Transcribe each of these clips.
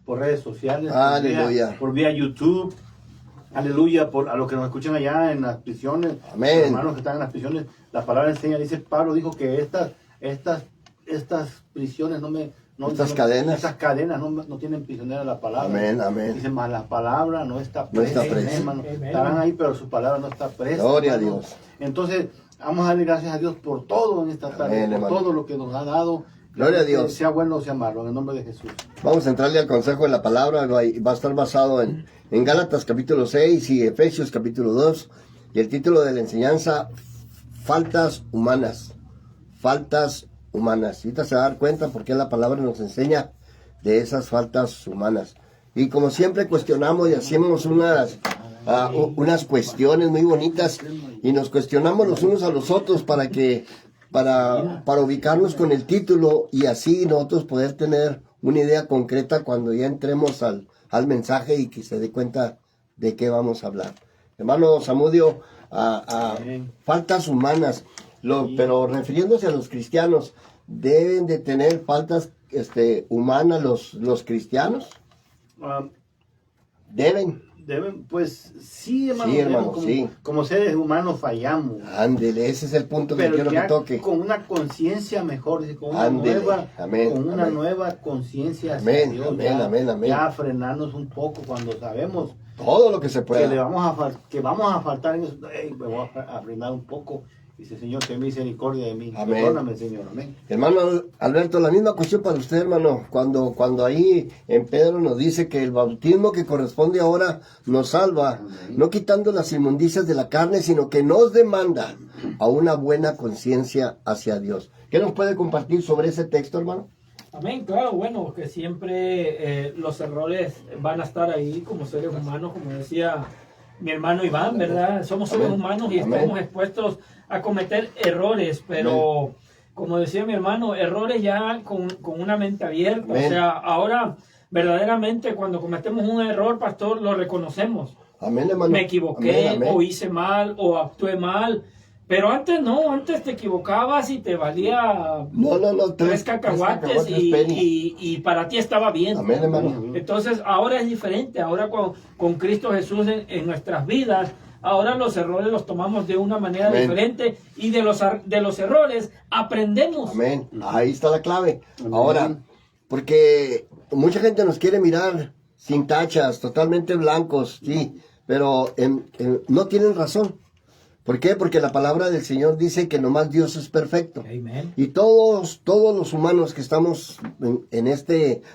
por redes sociales, Aleluya. por vía YouTube. Aleluya, a los que nos escuchan allá en las prisiones, Amén. hermanos que están en las prisiones, la palabra enseña, dice Pablo, dijo que estas prisiones estas cadenas no tienen prisionera la palabra. Amén, amén. Dice, más la palabra no está No está presa, presa. hermano. Amén. Estarán ahí, pero su palabra no está presa. Gloria a hermano. Dios. Entonces, vamos a darle gracias a Dios por todo en esta tarde, Amén, por hermano. todo lo que nos ha dado. Gloria a Dios. Sea bueno o sea malo, en el nombre de Jesús. Vamos a entrarle al consejo de la palabra. Va a estar basado en Gálatas capítulo 6 y Efesios capítulo 2. Y el título de la enseñanza, faltas humanas. Faltas humanas. Ahorita se va a dar cuenta porque la palabra nos enseña de esas faltas humanas. Y como siempre cuestionamos y hacemos unas cuestiones muy bonitas y nos cuestionamos los unos a los otros para ubicarnos con el título y así nosotros poder tener una idea concreta cuando ya entremos al mensaje y que se dé cuenta de qué vamos a hablar. Hermano Zamudio, faltas humanas, pero refiriéndose a los cristianos, ¿deben de tener faltas humanas los cristianos? ¿Deben? Pues sí, hermano. Sí, hermano, como seres humanos fallamos. Ándele, ese es el punto que Pero quiero que ya toque. con una conciencia mejor, con una Ándele, nueva, amén, con una amén. nueva conciencia hacia Amén, Dios. amén, amén, amén. Ya frenarnos un poco cuando sabemos Todo lo que se que pueda. vamos a faltar en eso. Me voy a frenar un poco. Dice, Señor, ten misericordia de mí. Amén. Perdóname, Señor. Amén. Hermano Alberto, la misma cuestión para usted, hermano. Cuando ahí en Pedro nos dice que el bautismo que corresponde ahora nos salva, Amén. no quitando las inmundicias de la carne, sino que nos demanda a una buena conciencia hacia Dios. ¿Qué nos puede compartir sobre ese texto, hermano? Amén, claro, bueno, que siempre los errores van a estar ahí como seres humanos, como decía mi hermano Iván, ¿verdad? Somos seres Amén. humanos y Amén. estamos expuestos a cometer errores, pero Amén. como decía mi hermano, errores ya con una mente abierta. Amén. O sea, ahora verdaderamente cuando cometemos un error, pastor, lo reconocemos. Amén, hermano. Me equivoqué, Amén, amén. o hice mal, o actué mal. Pero antes no, antes te equivocabas y te valía No, tres cacahuates y para ti estaba bien. Amén, hermano. Entonces ahora es diferente, ahora con Cristo Jesús en nuestras vidas, ahora los errores los tomamos de una manera Amén. diferente y de los errores aprendemos. Amén. Ahí está la clave. Amén. Ahora, porque mucha gente nos quiere mirar sin tachas, totalmente blancos, sí, pero no tienen razón. ¿Por qué? Porque la palabra del Señor dice que nomás Dios es perfecto. Amén. Y todos los humanos que estamos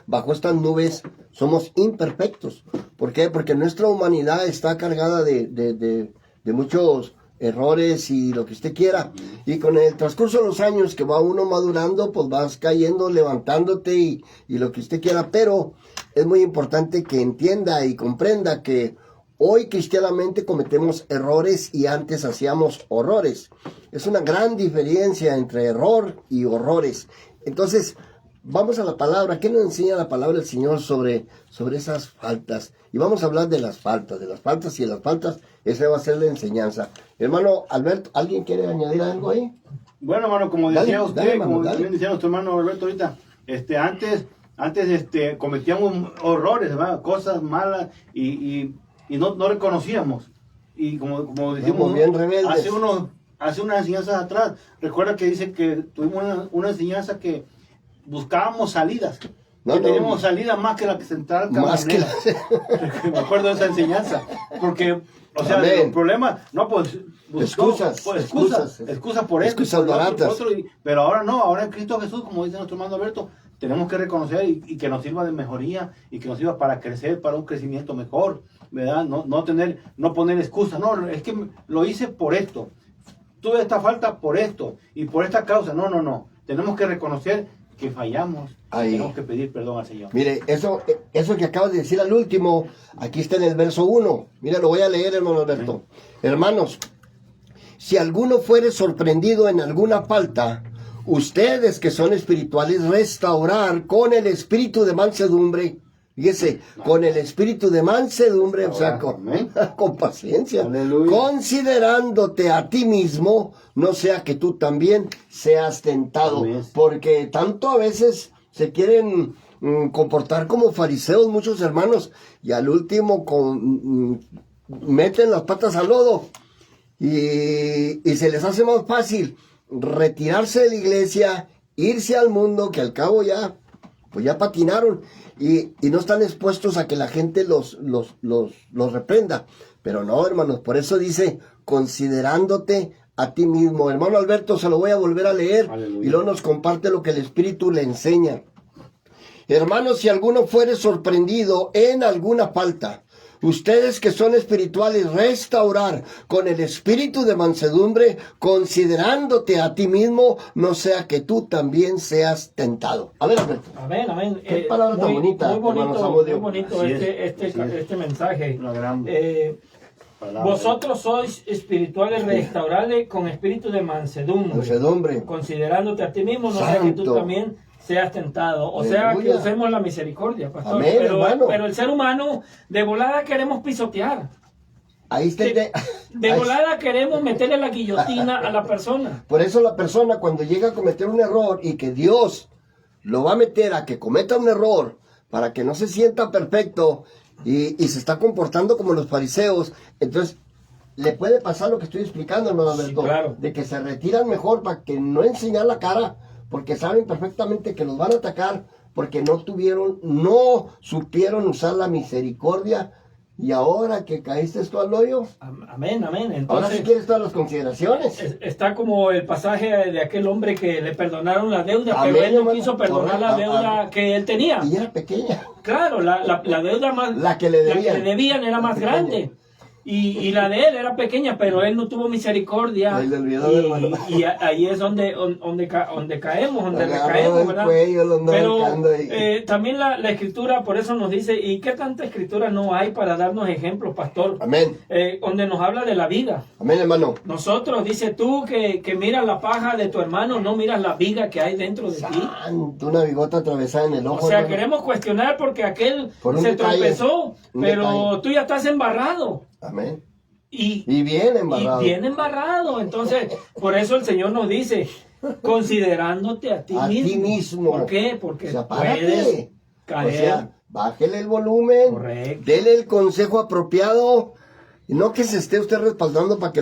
bajo estas nubes somos imperfectos. ¿Por qué? Porque nuestra humanidad está cargada de muchos errores y lo que usted quiera. Y con el transcurso de los años que va uno madurando, pues vas cayendo, levantándote y lo que usted quiera. Pero es muy importante que entienda y comprenda que hoy cristianamente cometemos errores y antes hacíamos horrores. Es una gran diferencia entre error y horrores. Entonces, vamos a la palabra. ¿Qué nos enseña la palabra del Señor sobre esas faltas? Y vamos a hablar de las faltas y de las faltas. Esa va a ser la enseñanza. Hermano Alberto, ¿alguien quiere añadir algo ahí? Bueno, hermano, como decía Dale, usted, dale, hermano, como dale. también decía nuestro hermano Alberto ahorita, antes cometíamos horrores, ¿verdad? Cosas malas y no reconocíamos. Y como decimos, Somos bien rebeldes. hace unas enseñanzas atrás, recuerda que dice que tuvimos una enseñanza que buscábamos salidas. No, que no. teníamos salidas más que la que central Más que Camarnera. Me acuerdo de esa enseñanza. Porque, o sea, Amén. el problema, no, pues, Excusas por esto, por excusas lo otro, baratas. por otro, pero ahora no, ahora en Cristo Jesús, como dice nuestro hermano Alberto, tenemos que reconocer y que nos sirva de mejoría y que nos sirva para crecer, para un crecimiento mejor, ¿verdad? No poner excusas, no, es que lo hice por esto, tuve esta falta por esto y por esta causa, no, tenemos que reconocer que fallamos, Ahí. tenemos que pedir perdón al Señor. Mire, eso que acabas de decir al último, aquí está en el verso 1. Mira, lo voy a leer, hermano Alberto. Hermanos, si alguno fuere sorprendido en alguna falta, ustedes que son espirituales, restaurar con el espíritu de mansedumbre. Fíjese, con el espíritu de mansedumbre, o sea, con paciencia, Aleluya. considerándote a ti mismo, no sea que tú también seas tentado. Amén. Porque tanto a veces se quieren comportar como fariseos muchos hermanos y al último meten las patas al lodo y se les hace más fácil retirarse de la iglesia, irse al mundo, que al cabo pues ya patinaron y no están expuestos a que la gente los reprenda. Pero no, hermanos, por eso dice, considerándote a ti mismo. Hermano Alberto, se lo voy a volver a leer. Aleluya. Y luego nos comparte lo que el Espíritu le enseña. Hermanos, si alguno fuere sorprendido en alguna falta, ustedes que son espirituales, restaurar con el espíritu de mansedumbre, considerándote a ti mismo, no sea que tú también seas tentado. A ver, Alberto. Amén, amén. Qué palabra tan bonita. Muy bonito este mensaje. Vosotros sois espirituales, restaurables con espíritu de mansedumbre. Considerándote a ti mismo, no sea que tú también seas tentado. O sea, que usemos la misericordia, pastor. Amén, pero el ser humano, de volada queremos pisotear. Ahí está. De volada queremos meterle la guillotina a la persona. Por eso la persona cuando llega a cometer un error y que Dios lo va a meter a que cometa un error para que no se sienta perfecto y se está comportando como los fariseos, entonces le puede pasar lo que estoy explicando, hermano Alberto, sí, claro. De que se retiran mejor para que no enseñar la cara, porque saben perfectamente que los van a atacar, porque no supieron usar la misericordia, y ahora que caíste tú al hoyo, amén. Entonces, ahora sí quieres todas las consideraciones. Está como el pasaje de aquel hombre que le perdonaron la deuda, pero él no quiso perdonar la deuda que él tenía. Y era pequeña. Claro, la deuda más, la que le debían era más grande. Y la de él era pequeña, pero él no tuvo misericordia. Y ahí es donde caemos, donde recaemos, ¿verdad? Pero también la Escritura, por eso nos dice, ¿y qué tanta Escritura no hay para darnos ejemplos, pastor? Amén. Donde nos habla de la vida. Amén, hermano. Nosotros, dice tú, que miras la paja de tu hermano, no miras la viga que hay dentro de ti. Una bigota atravesada en el ojo. O sea, queremos cuestionar porque aquel se tropezó, pero tú ya estás embarrado. Amén. Y bien embarrado. Y bien embarrado. Entonces, por eso el Señor nos dice, considerándote a ti mismo. ¿Por qué? Porque puedes caer. O sea, bájele el volumen. Correcto. Dele el consejo apropiado. Y no que se esté usted respaldando para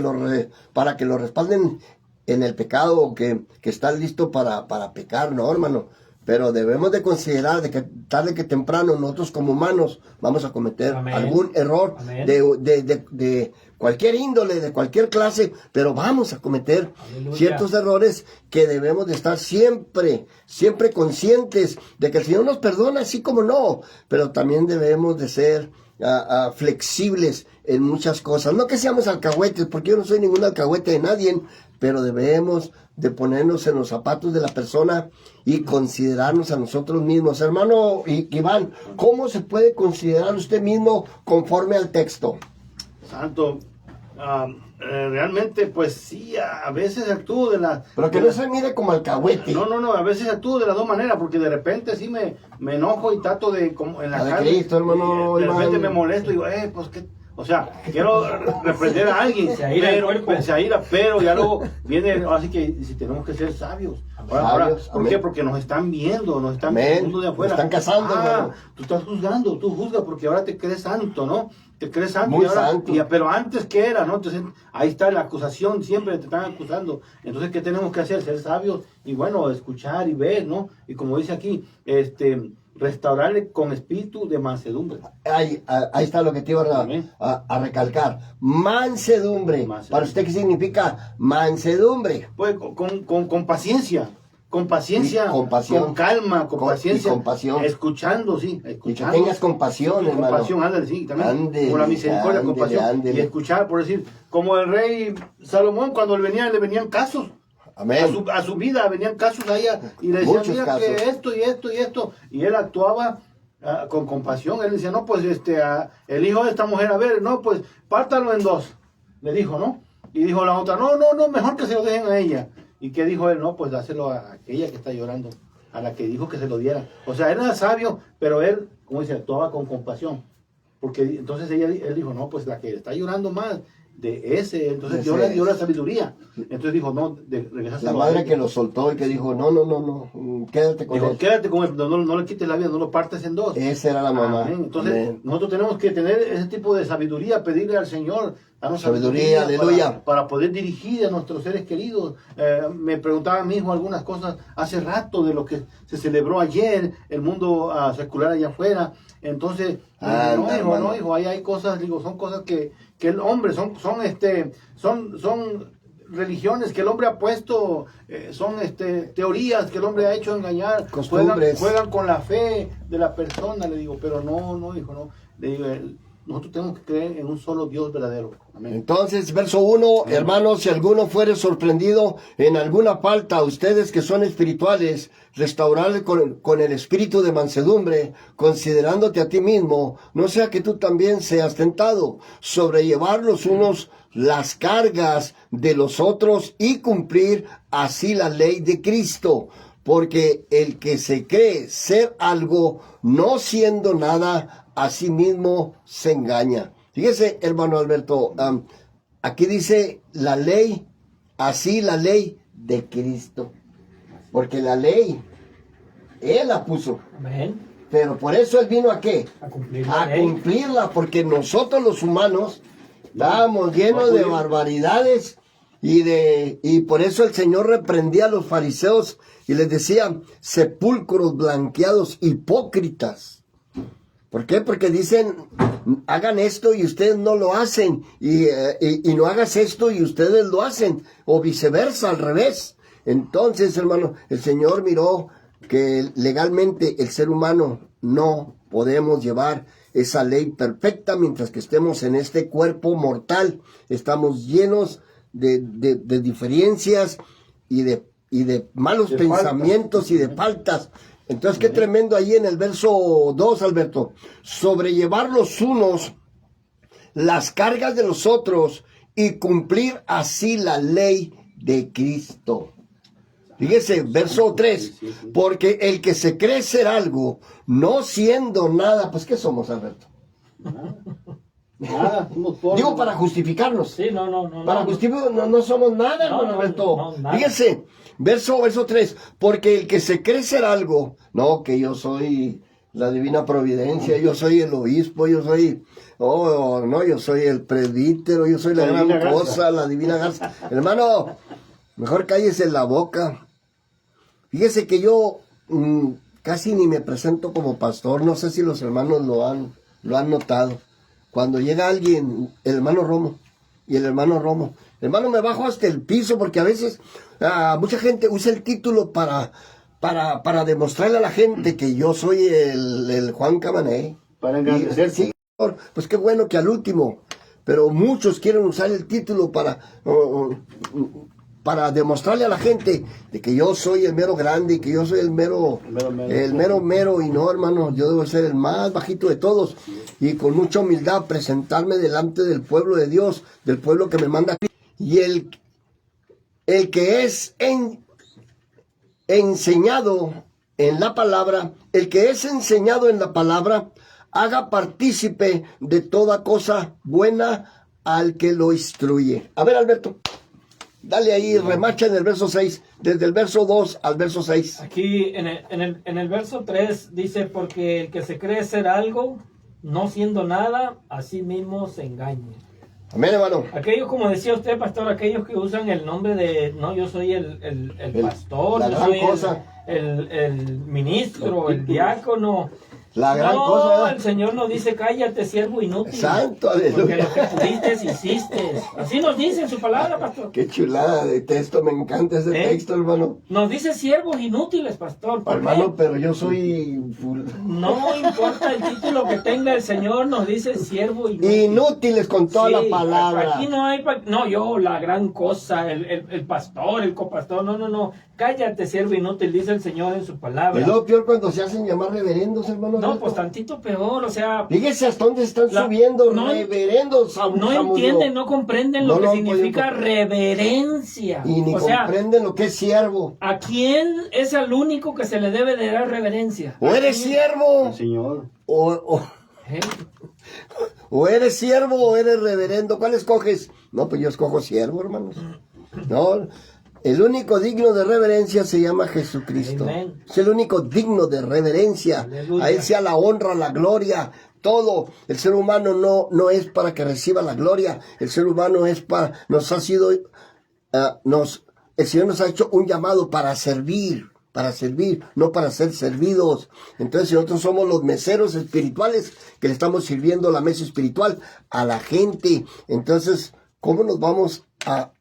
que lo respalden en el pecado o que está listo para pecar, no, hermano. Pero debemos de considerar de que tarde que temprano nosotros como humanos vamos a cometer algún error de cualquier índole, de cualquier clase, pero vamos a cometer ciertos errores que debemos de estar siempre conscientes de que el Señor nos perdona, así como no, pero también debemos de ser flexibles en muchas cosas. No que seamos alcahuetes, porque yo no soy ningún alcahuete de nadie, pero debemos de ponernos en los zapatos de la persona y considerarnos a nosotros mismos. Hermano Iván, ¿cómo se puede considerar usted mismo conforme al texto? Santo, realmente pues sí, a veces actúo de la... Pero que no se mire como alcahuete. No, a veces actúo de las dos maneras, porque de repente sí me enojo y trato de, como en la calle, Cristo, hermano, de repente me molesto y digo, pues qué... O sea, quiero reprender a alguien, pero ya luego viene, así que si tenemos que ser sabios. Ahora, ¿por qué? Porque nos están viendo, nos están viendo de afuera. Nos están cazando, hermano. Tú estás juzgando, tú juzgas porque ahora te crees santo, ¿no? Te crees santo. Muy santo. Pero antes, ¿qué era, no? Entonces, ahí está la acusación, siempre te están acusando. Entonces, ¿qué tenemos que hacer? Ser sabios y bueno, escuchar y ver, ¿no? Y como dice aquí, restaurarle con espíritu de mansedumbre. Ahí está lo que te iba a recalcar. Mansedumbre. ¿Para usted qué significa mansedumbre? Pues con paciencia. Con paciencia, con calma, con paciencia, compasión. Escuchando. Y que tengas compasión, hermano. Compasión, ándale, sí, también. Con la misericordia, compasión. Ándale. Y escuchar, por decir, como el rey Salomón, cuando le venían casos. Amén. A su vida venían casos a ella y le decían, mira que esto y esto y esto. Y él actuaba con compasión. Él decía, no, pues el hijo de esta mujer, a ver, no, pues pártalo en dos. Le dijo, ¿no? Y dijo la otra, no, mejor que se lo dejen a ella. ¿Y qué dijo él? No, pues dáselo a aquella que está llorando, a la que dijo que se lo diera. O sea, él era sabio, pero él, como dice, actuaba con compasión. Porque entonces él dijo, no, pues la que está llorando más de ese. Entonces Ese Dios le dio la es. sabiduría. Entonces dijo, no, regresas La a madre que lo soltó y que dijo, no, quédate con dijo, él. quédate con él, no le quites la vida, no lo partes en dos. Esa era la mamá. Amén. Entonces, Amén. nosotros tenemos que tener ese tipo de sabiduría, pedirle al Señor, darnos Sabiduría, aleluya. para poder dirigir a nuestros seres queridos. Me preguntaba mi hijo algunas cosas hace rato de lo que se celebró ayer, el mundo secular allá afuera. Entonces, no, hijo, ahí hay cosas, digo, son cosas que el hombre, son religiones que el hombre ha puesto, son teorías que el hombre ha hecho engañar, juegan con la fe de la persona, le digo, pero no, hijo, no. Le digo, nosotros tenemos que creer en un solo Dios verdadero. Amén. Entonces, verso 1, hermanos, si alguno fuere sorprendido en alguna falta, ustedes que son espirituales, restaurarle con el espíritu de mansedumbre, considerándote a ti mismo, no sea que tú también seas tentado, sobrellevar los unos las cargas de los otros y cumplir así la ley de Cristo. Porque el que se cree ser algo, no siendo nada, a sí mismo se engaña. Fíjese, hermano Alberto, aquí dice la ley, así la ley de Cristo. Porque la ley, Él la puso. Amén. Pero por eso Él vino ¿a qué? A cumplir A cumplirla, porque nosotros los humanos estábamos llenos de barbaridades y por eso el Señor reprendía a los fariseos y les decía, sepulcros blanqueados, hipócritas. ¿Por qué? Porque dicen, hagan esto y ustedes no lo hacen, y no hagas esto y ustedes lo hacen, o viceversa, al revés. Entonces, hermano, el Señor miró que legalmente el ser humano no podemos llevar esa ley perfecta mientras que estemos en este cuerpo mortal. Estamos llenos de diferencias y de malos pensamientos faltas. Y de faltas. Entonces, qué tremendo ahí en el verso 2, Alberto. Sobrellevar los unos las cargas de los otros y cumplir así la ley de Cristo. Fíjese, verso 3. Porque el que se cree ser algo, no siendo nada, pues ¿qué somos, Alberto? Nada, digo, para justificarnos. Sí, no. Para justificarnos no somos nada, hermano Alberto. Nada. Fíjese, verso 3. Porque el que se cree ser algo, no, que yo soy la divina providencia, yo soy el obispo, yo soy, yo soy el presbítero, yo soy la gran cosa, la divina garza. Hermano, mejor cállese en la boca. Fíjese que yo casi ni me presento como pastor, no sé si los hermanos lo han notado. Cuando llega alguien, el hermano Romo, hermano, me bajo hasta el piso, porque a veces mucha gente usa el título para demostrarle a la gente que yo soy el Juan Camané. Para engrandecer, sí. Pues qué bueno que al último, pero muchos quieren usar el título para demostrarle a la gente de que yo soy el mero grande y que yo soy el mero, y no, hermano, yo debo ser el más bajito de todos y con mucha humildad presentarme delante del pueblo de Dios, del pueblo que me manda. Y el que es enseñado en la palabra, haga partícipe de toda cosa buena al que lo instruye. A ver, Alberto. Dale ahí, remacha en el verso 6, desde el verso 2 al verso 6. Aquí en el verso 3 dice, porque el que se cree ser algo, no siendo nada, a sí mismo se engaña. Amén, hermano. Aquellos, como decía usted, pastor, aquellos que usan el nombre de, no, yo soy el pastor, yo soy el ministro, el diácono. La gran cosa. El Señor nos dice, cállate, siervo inútil. Santo, aleluya. Porque lo que pudiste, hiciste. Así nos dice en su palabra, pastor. Qué chulada de texto, me encanta ese texto, hermano. Nos dice siervos inútiles, pastor. Hermano, pero yo soy... No importa el título que tenga el Señor, nos dice siervo inútil. Inútiles con toda la palabra. Aquí no hay... yo, la gran cosa, el pastor, el copastor, no. Cállate, siervo inútil, dice el Señor en su palabra. Es lo peor cuando se hacen llamar reverendos, hermano. No, pues tantito peor, o sea... Fíjese hasta dónde están subiendo reverendos. No entienden, no comprenden lo que significa reverencia. Y ni comprenden lo que es siervo. ¿A quién es el único que se le debe de dar reverencia? O eres siervo. El Señor. o eres siervo o eres reverendo. ¿Cuál escoges? No, pues yo escojo siervo, hermanos. No, el único digno de reverencia se llama Jesucristo. Amén. Es el único digno de reverencia. Aleluya. A Él sea la honra, la gloria, todo. El ser humano no es para que reciba la gloria. El ser humano es para, el Señor nos ha hecho un llamado para servir, no para ser servidos. Entonces nosotros somos los meseros espirituales que le estamos sirviendo la mesa espiritual a la gente. Entonces, ¿cómo nos vamos a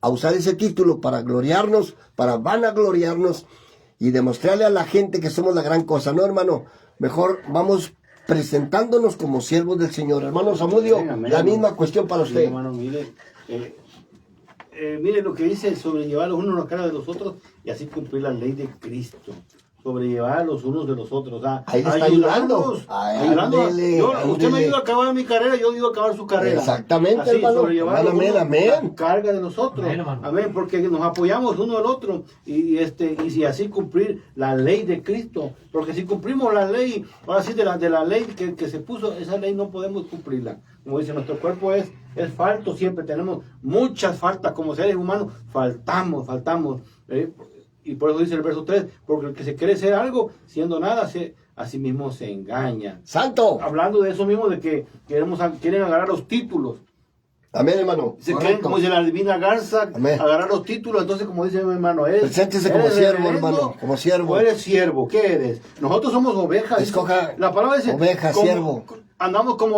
usar ese título para gloriarnos, para vanagloriarnos y demostrarle a la gente que somos la gran cosa? No, hermano, mejor vamos presentándonos como siervos del Señor. Hermano Zamudio, la misma cuestión para usted. Sí, hermano, mire lo que dice, sobrellevar los unos a la cara de los otros y así cumplir la ley de Cristo. Sobrellevar los unos de los otros. Ahí le está ayudando. Usted me ayuda a acabar mi carrera, yo ayudo a acabar su carrera. Exactamente, así, hermano. Sobrellevar Amén. la carga de nosotros. Amén, porque nos apoyamos uno al otro y así cumplir la ley de Cristo. Porque si cumplimos la ley, ahora sí, de la ley que se puso, esa ley no podemos cumplirla. Como dice, nuestro cuerpo es falto siempre, tenemos muchas faltas como seres humanos, faltamos. Y por eso dice el verso 3, porque el que se cree ser algo, siendo nada, a sí mismo se engaña. ¡Santo! Hablando de eso mismo, de que quieren agarrar los títulos. Amén, hermano. Se creen, como dice la divina Garza, amén, agarrar los títulos. Entonces, como dice mi hermano, preséntese como siervo, hermano, como siervo. ¿O eres siervo? ¿Qué eres? Nosotros somos ovejas. Escoja la palabra dice, oveja, siervo. Andan como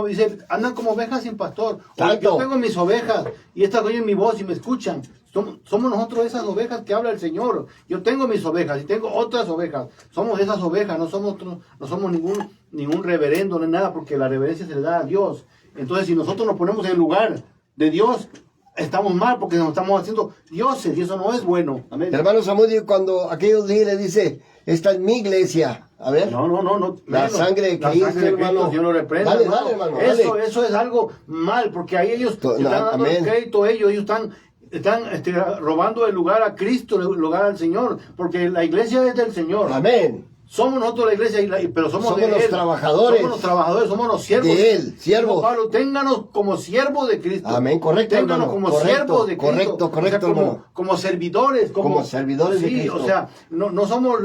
ovejas sin pastor. Tanto. Yo tengo mis ovejas y estas oyen mi voz y me escuchan. Somos nosotros esas ovejas que habla el Señor. Yo tengo mis ovejas y tengo otras ovejas. Somos esas ovejas, no somos ningún reverendo ni nada, porque la reverencia se le da a Dios. Entonces, si nosotros nos ponemos en el lugar de Dios, estamos mal porque nos estamos haciendo dioses y eso no es bueno. Amén. Hermano Zamudio, cuando aquellos líderes dice, esta es mi iglesia. A ver. No. La sangre de Cristo, hermano. Yo lo reprendo, dale, hermano. Eso es algo mal, porque ahí ellos están dando el crédito a ellos están robando el lugar a Cristo, el lugar al Señor, porque la iglesia es del Señor. Amén. Somos nosotros la iglesia, pero somos de los Él. trabajadores. Somos los trabajadores, somos los siervos. De Él, siervos. Pablo, ténganos como siervos de Cristo. Amén, correcto, ténganos hermano. como siervos de Cristo. Correcto, hermano. Como servidores. Como servidores de Cristo. Sí, o sea, no somos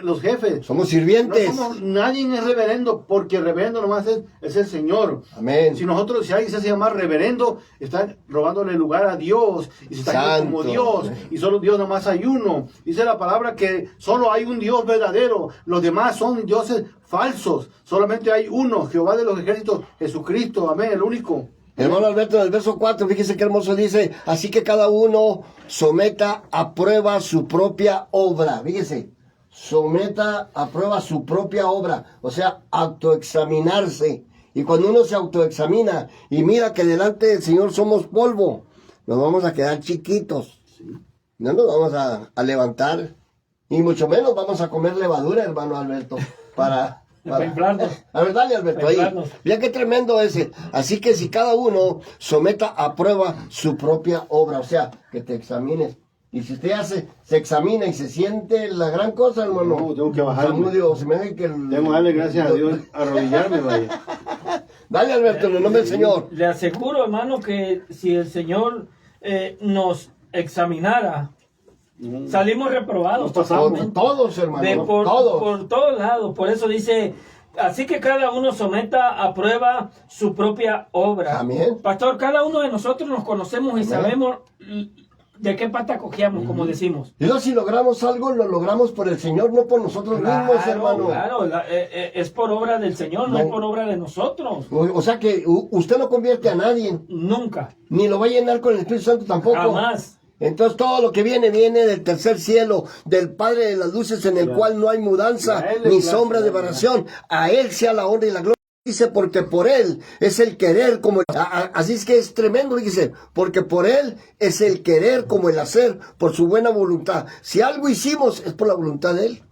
los jefes. Somos sirvientes. Nadie es reverendo, porque reverendo nomás es el Señor. Amén. Si alguien se hace llamar reverendo, están robándole lugar a Dios y se está yendo como Dios. Y solo Dios nomás hay uno. Dice la palabra que solo hay un Dios verdadero. Los demás son dioses falsos. Solamente hay uno, Jehová de los ejércitos, Jesucristo. Amén, el único. Hermano Alberto, en el verso 4, fíjese qué hermoso dice, así que cada uno someta a prueba su propia obra. Fíjese. Someta a prueba su propia obra, o sea, autoexaminarse. Y cuando uno se autoexamina y mira que delante del Señor somos polvo, nos vamos a quedar chiquitos. No nos vamos a levantar, y mucho menos vamos a comer levadura, hermano Alberto, para inflarnos. A ver, dale, Alberto, ahí. Mira qué tremendo ese. Así que si cada uno someta a prueba su propia obra, o sea, que te examines. Y si usted se examina y se siente la gran cosa, hermano. No, tengo que bajar. Tengo que darle gracias a Dios, arrodillarme, vaya. Dale, Alberto, en el nombre del Señor. Le aseguro, hermano, que si el Señor nos examinara, salimos reprobados. Todos, hermano. Todos. Por todos lados. Por eso dice, así que cada uno someta a prueba su propia obra. Amén. Pastor, cada uno de nosotros nos conocemos y sabemos de qué pata cogíamos, como decimos. Y si logramos algo, lo logramos por el Señor, no por nosotros mismos, hermano. Claro, es por obra del Señor, no es por obra de nosotros. O sea que usted no convierte a nadie. Nunca. Ni lo va a llenar con el Espíritu Santo tampoco. Jamás. Entonces todo lo que viene del tercer cielo, del Padre de las luces, en el cual no hay mudanza ni sombra de variación. A Él sea la honra y la gloria. Dice, porque por Él es el querer como así es que es tremendo, dice, porque por Él es el querer como el hacer, por su buena voluntad. Si algo hicimos es por la voluntad de Él.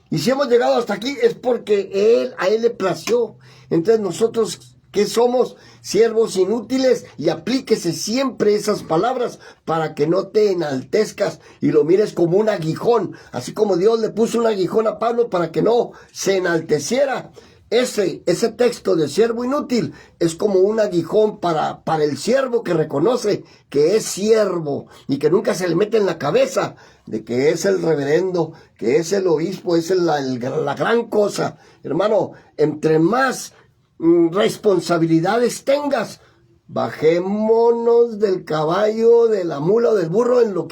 Y si hemos llegado hasta aquí es porque a Él le plació. Entonces nosotros, ¿qué somos? Siervos inútiles, y aplíquese siempre esas palabras para que no te enaltezcas y lo mires como un aguijón, así como Dios le puso un aguijón a Pablo para que no se enalteciera. ese texto de siervo inútil es como un aguijón para el siervo que reconoce que es siervo y que nunca se le mete en la cabeza de que es el reverendo, que es el obispo, es la gran cosa. Hermano, entre más responsabilidades tengas, bajémonos del caballo, de la mula o del burro en lo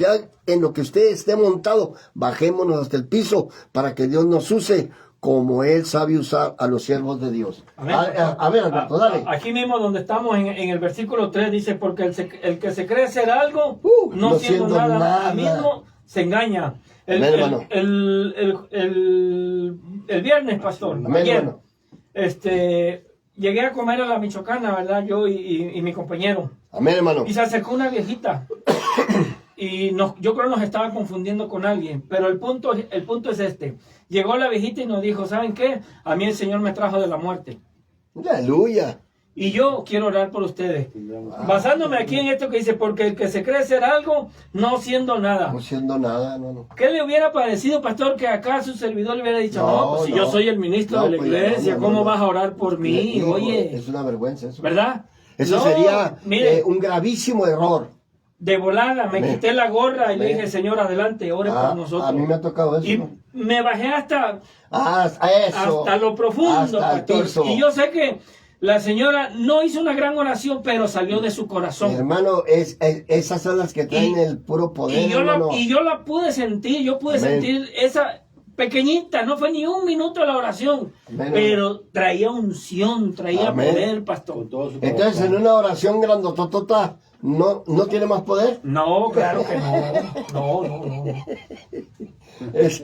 que usted esté montado, bajémonos hasta el piso para que Dios nos use como Él sabe usar a los siervos de Dios. A ver, Alberto, dale. Aquí mismo donde estamos en el versículo 3 dice, porque el que se cree ser algo, no siendo nada, a mismo se engaña. El viernes, pastor, ayer, llegué a comer a la Michoacana, ¿verdad? Yo y mi compañero. Amén, hermano. Y se acercó una viejita. Y yo creo que nos estaba confundiendo con alguien. Pero el punto es este. Llegó la viejita y nos dijo, ¿saben qué? A mí el Señor me trajo de la muerte. Aleluya. Y yo quiero orar por ustedes. Basándome aquí en esto que dice, porque el que se cree ser algo, no siendo nada. No siendo nada, no. ¿Qué le hubiera parecido, pastor, que acá su servidor le hubiera dicho, no, pues si yo soy el ministro de la iglesia, ¿cómo vas a orar por mí? Oye. Es una vergüenza eso. ¿Verdad? Eso sería un gravísimo error. De volada, me quité la gorra y le dije, Señor, adelante, ore por nosotros. A mí me ha tocado eso. Y me bajé hasta lo profundo, hasta pastor. Y yo sé que la señora no hizo una gran oración, pero salió de su corazón. Hermano, esas son las que traen el puro poder. Y yo la pude sentir, sentir esa pequeñita, no fue ni un minuto la oración, pero traía unción, traía poder, pastor. Entonces, en una oración grandototota, ¿no tiene más poder? No, claro que no. Esa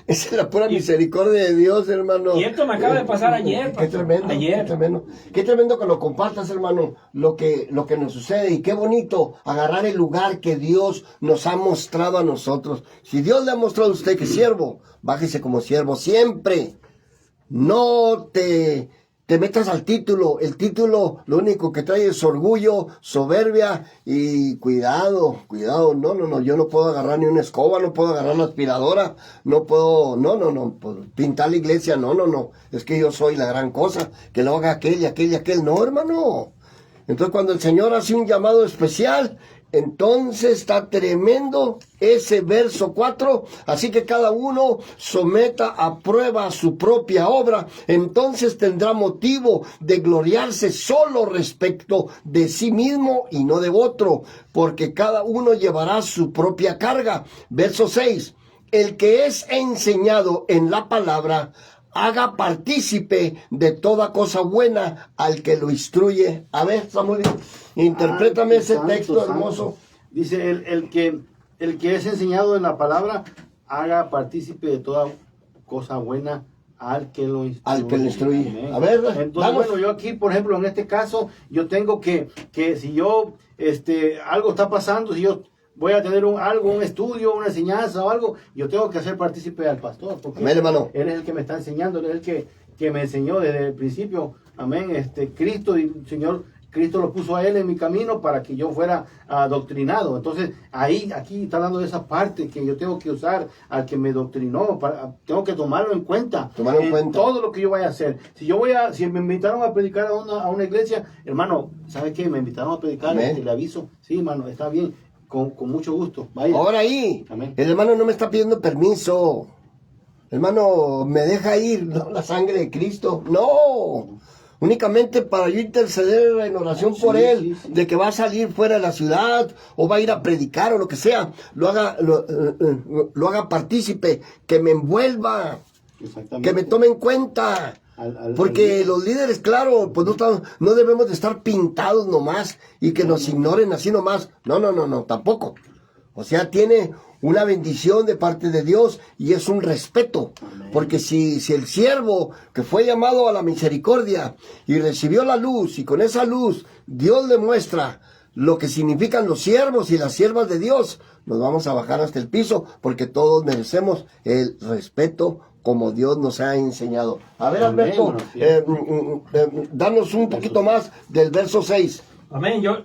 es la pura misericordia de Dios, hermano. Y esto me acaba de pasar ayer. Qué tremendo, qué tremendo. Qué tremendo que lo compartas, hermano, lo que nos sucede. Y qué bonito agarrar el lugar que Dios nos ha mostrado a nosotros. Si Dios le ha mostrado a usted que es siervo, bájese como siervo siempre. No te metas al título. El título lo único que trae es orgullo, soberbia y cuidado. No, yo no puedo agarrar ni una escoba, no puedo agarrar una aspiradora, no puedo, pintar la iglesia, no. Es que yo soy la gran cosa, que lo haga aquel y aquel. No, hermano. Entonces cuando el Señor hace un llamado especial, entonces está tremendo ese verso 4, así que cada uno someta a prueba su propia obra, entonces tendrá motivo de gloriarse solo respecto de sí mismo y no de otro, porque cada uno llevará su propia carga. Verso 6, el que es enseñado en la palabra, haga partícipe de toda cosa buena al que lo instruye. A ver, Samuel, interprétame ese texto hermoso. Dice, el que es enseñado en la palabra, haga partícipe de toda cosa buena al que lo instruye. Al que lo instruye. A ver, entonces, vamos. bueno, yo aquí, por ejemplo, en este caso, yo tengo que si yo, algo está pasando, si yo voy a tener un estudio, una enseñanza o algo, yo tengo que hacer partícipe al pastor, porque amén, hermano. Él es el que me está enseñando, él es el que me enseñó desde el principio, amén, Cristo, y el Señor, Cristo lo puso a él en mi camino para que yo fuera adoctrinado. Entonces, aquí está hablando de esa parte que yo tengo que usar al que me doctrinó, tengo que tomarlo en cuenta, todo lo que yo vaya a hacer. Si me invitaron a predicar a una iglesia, hermano, ¿sabe qué? Me invitaron a predicar, le aviso, sí, hermano, está bien. Con mucho gusto. Vaya. Ahora ahí, amén. El hermano no me está pidiendo permiso. Hermano, me deja ir, no la sangre de Cristo. No. Únicamente para yo interceder en oración por él, de que va a salir fuera de la ciudad, o va a ir a predicar, o lo que sea. Lo haga partícipe, que me envuelva, que me tome en cuenta. Porque los líderes, claro, pues no debemos de estar pintados nomás y que nos ignoren así nomás. No, tampoco. O sea, tiene una bendición de parte de Dios y es un respeto. Amén. Porque si el siervo que fue llamado a la misericordia y recibió la luz, y con esa luz Dios le muestra lo que significan los siervos y las siervas de Dios, nos vamos a bajar hasta el piso porque todos merecemos el respeto como Dios nos ha enseñado. A ver, Alberto, danos un poquito más del verso 6. Amén. Yo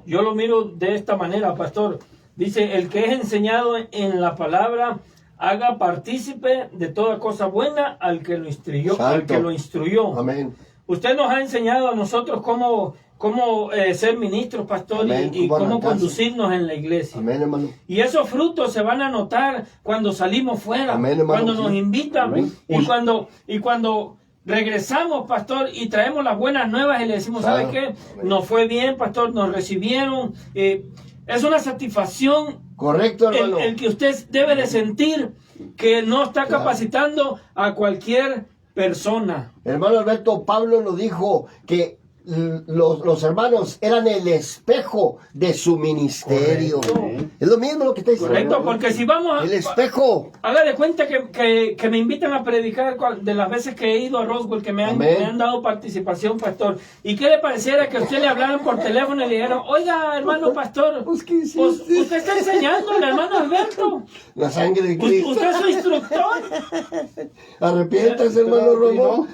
lo miro de esta manera, pastor. Dice, el que es enseñado en la palabra, haga partícipe de toda cosa buena al que lo instruyó. Al que lo instruyó. Amén. Usted nos ha enseñado a nosotros cómo ser ministros, pastor, y cómo conducirnos en la iglesia. Amén, hermano. Y esos frutos se van a notar cuando salimos fuera, amén, hermano, cuando nos invitan, y cuando regresamos, pastor, y traemos las buenas nuevas y le decimos, ¿sabe qué? Nos fue bien, pastor, nos recibieron. Es una satisfacción. Correcto, hermano. El que usted debe de sentir que no está capacitando a cualquier persona. Hermano Alberto, Pablo lo dijo, que los hermanos eran el espejo de su ministerio. Correcto. Es lo mismo lo que está diciendo. Correcto, porque si vamos a... El espejo. Haga de cuenta que me invitan a predicar de las veces que he ido a Roswell, que me han dado participación, pastor. ¿Y qué le pareciera que a usted le hablaran por teléfono y le dijeran, oiga, hermano pastor, pues usted está enseñando al hermano Alberto? La sangre de Cristo. Usted es su instructor. Arrepiéntase, hermano Romo.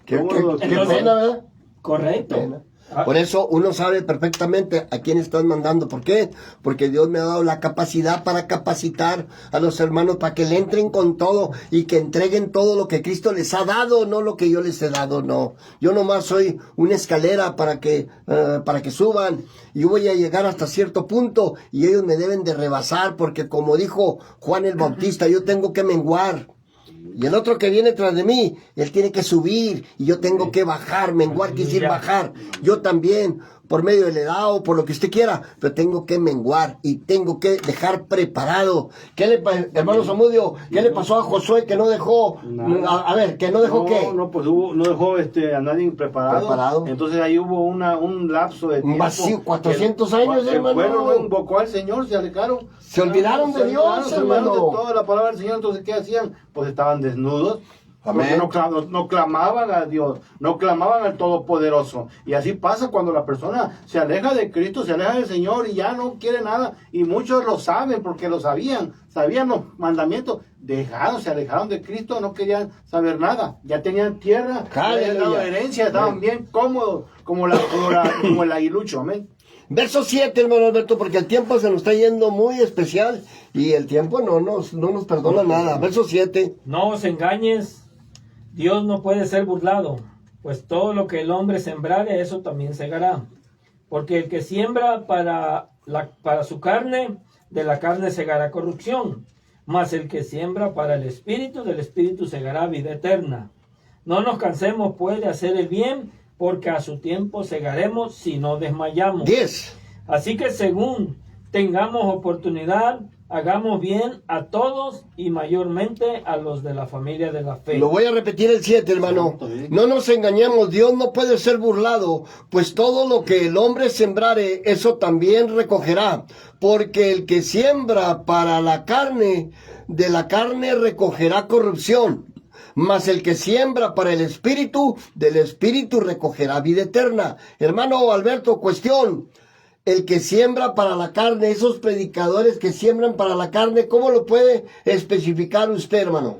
Qué pena, ¿verdad? Correcto. Pena. Por eso uno sabe perfectamente a quién estás mandando. ¿Por qué? Porque Dios me ha dado la capacidad para capacitar a los hermanos para que le entren con todo y que entreguen todo lo que Cristo les ha dado, no lo que yo les he dado, no. Yo nomás soy una escalera para que suban. Yo voy a llegar hasta cierto punto y ellos me deben de rebasar, porque como dijo Juan el Bautista, yo tengo que menguar. Y el otro que viene tras de mí, él tiene que subir y yo tengo que bajar. Menguar quiere decir bajar. Yo también, por medio del edad o por lo que usted quiera, pero tengo que menguar y tengo que dejar preparado. Hermano Zamudio, ¿qué le pasó a Josué que no dejó? A ver, ¿que no dejó qué? Pues no dejó a nadie preparado. Entonces ahí hubo un lapso de tiempo. Un vacío, 400 años, hermano. El pueblo no invocó al Señor, se alejaron. Se olvidaron de Dios, hermano. De toda la palabra del Señor. Entonces, ¿qué hacían? Pues estaban desnudos. Porque no clamaban a Dios, no clamaban al Todopoderoso. Y así pasa cuando la persona se aleja de Cristo, se aleja del Señor y ya no quiere nada. Y muchos lo saben porque lo sabían los mandamientos. Se alejaron de Cristo, no querían saber nada. Ya tenían tierra, ya habían dado herencia, estaban bien cómodos, como el aguilucho. Amén. Verso 7, hermano Alberto, porque el tiempo se nos está yendo muy especial y el tiempo no nos perdona nada. Verso 7. No os engañes, Dios no puede ser burlado, pues todo lo que el hombre sembrare, eso también segará. Porque el que siembra para su carne, de la carne segará corrupción, mas el que siembra para el Espíritu, del Espíritu segará vida eterna. No nos cansemos pues de hacer el bien, porque a su tiempo segaremos si no desmayamos. 10. Así que según tengamos oportunidad, hagamos bien a todos y mayormente a los de la familia de la fe. Lo voy a repetir el 7, hermano. No nos engañemos, Dios no puede ser burlado, pues todo lo que el hombre sembrare, eso también recogerá. Porque el que siembra para la carne, de la carne recogerá corrupción. Mas el que siembra para el Espíritu, del Espíritu recogerá vida eterna. Hermano Alberto, cuestión. El que siembra para la carne, esos predicadores que siembran para la carne, ¿cómo lo puede especificar usted, hermano?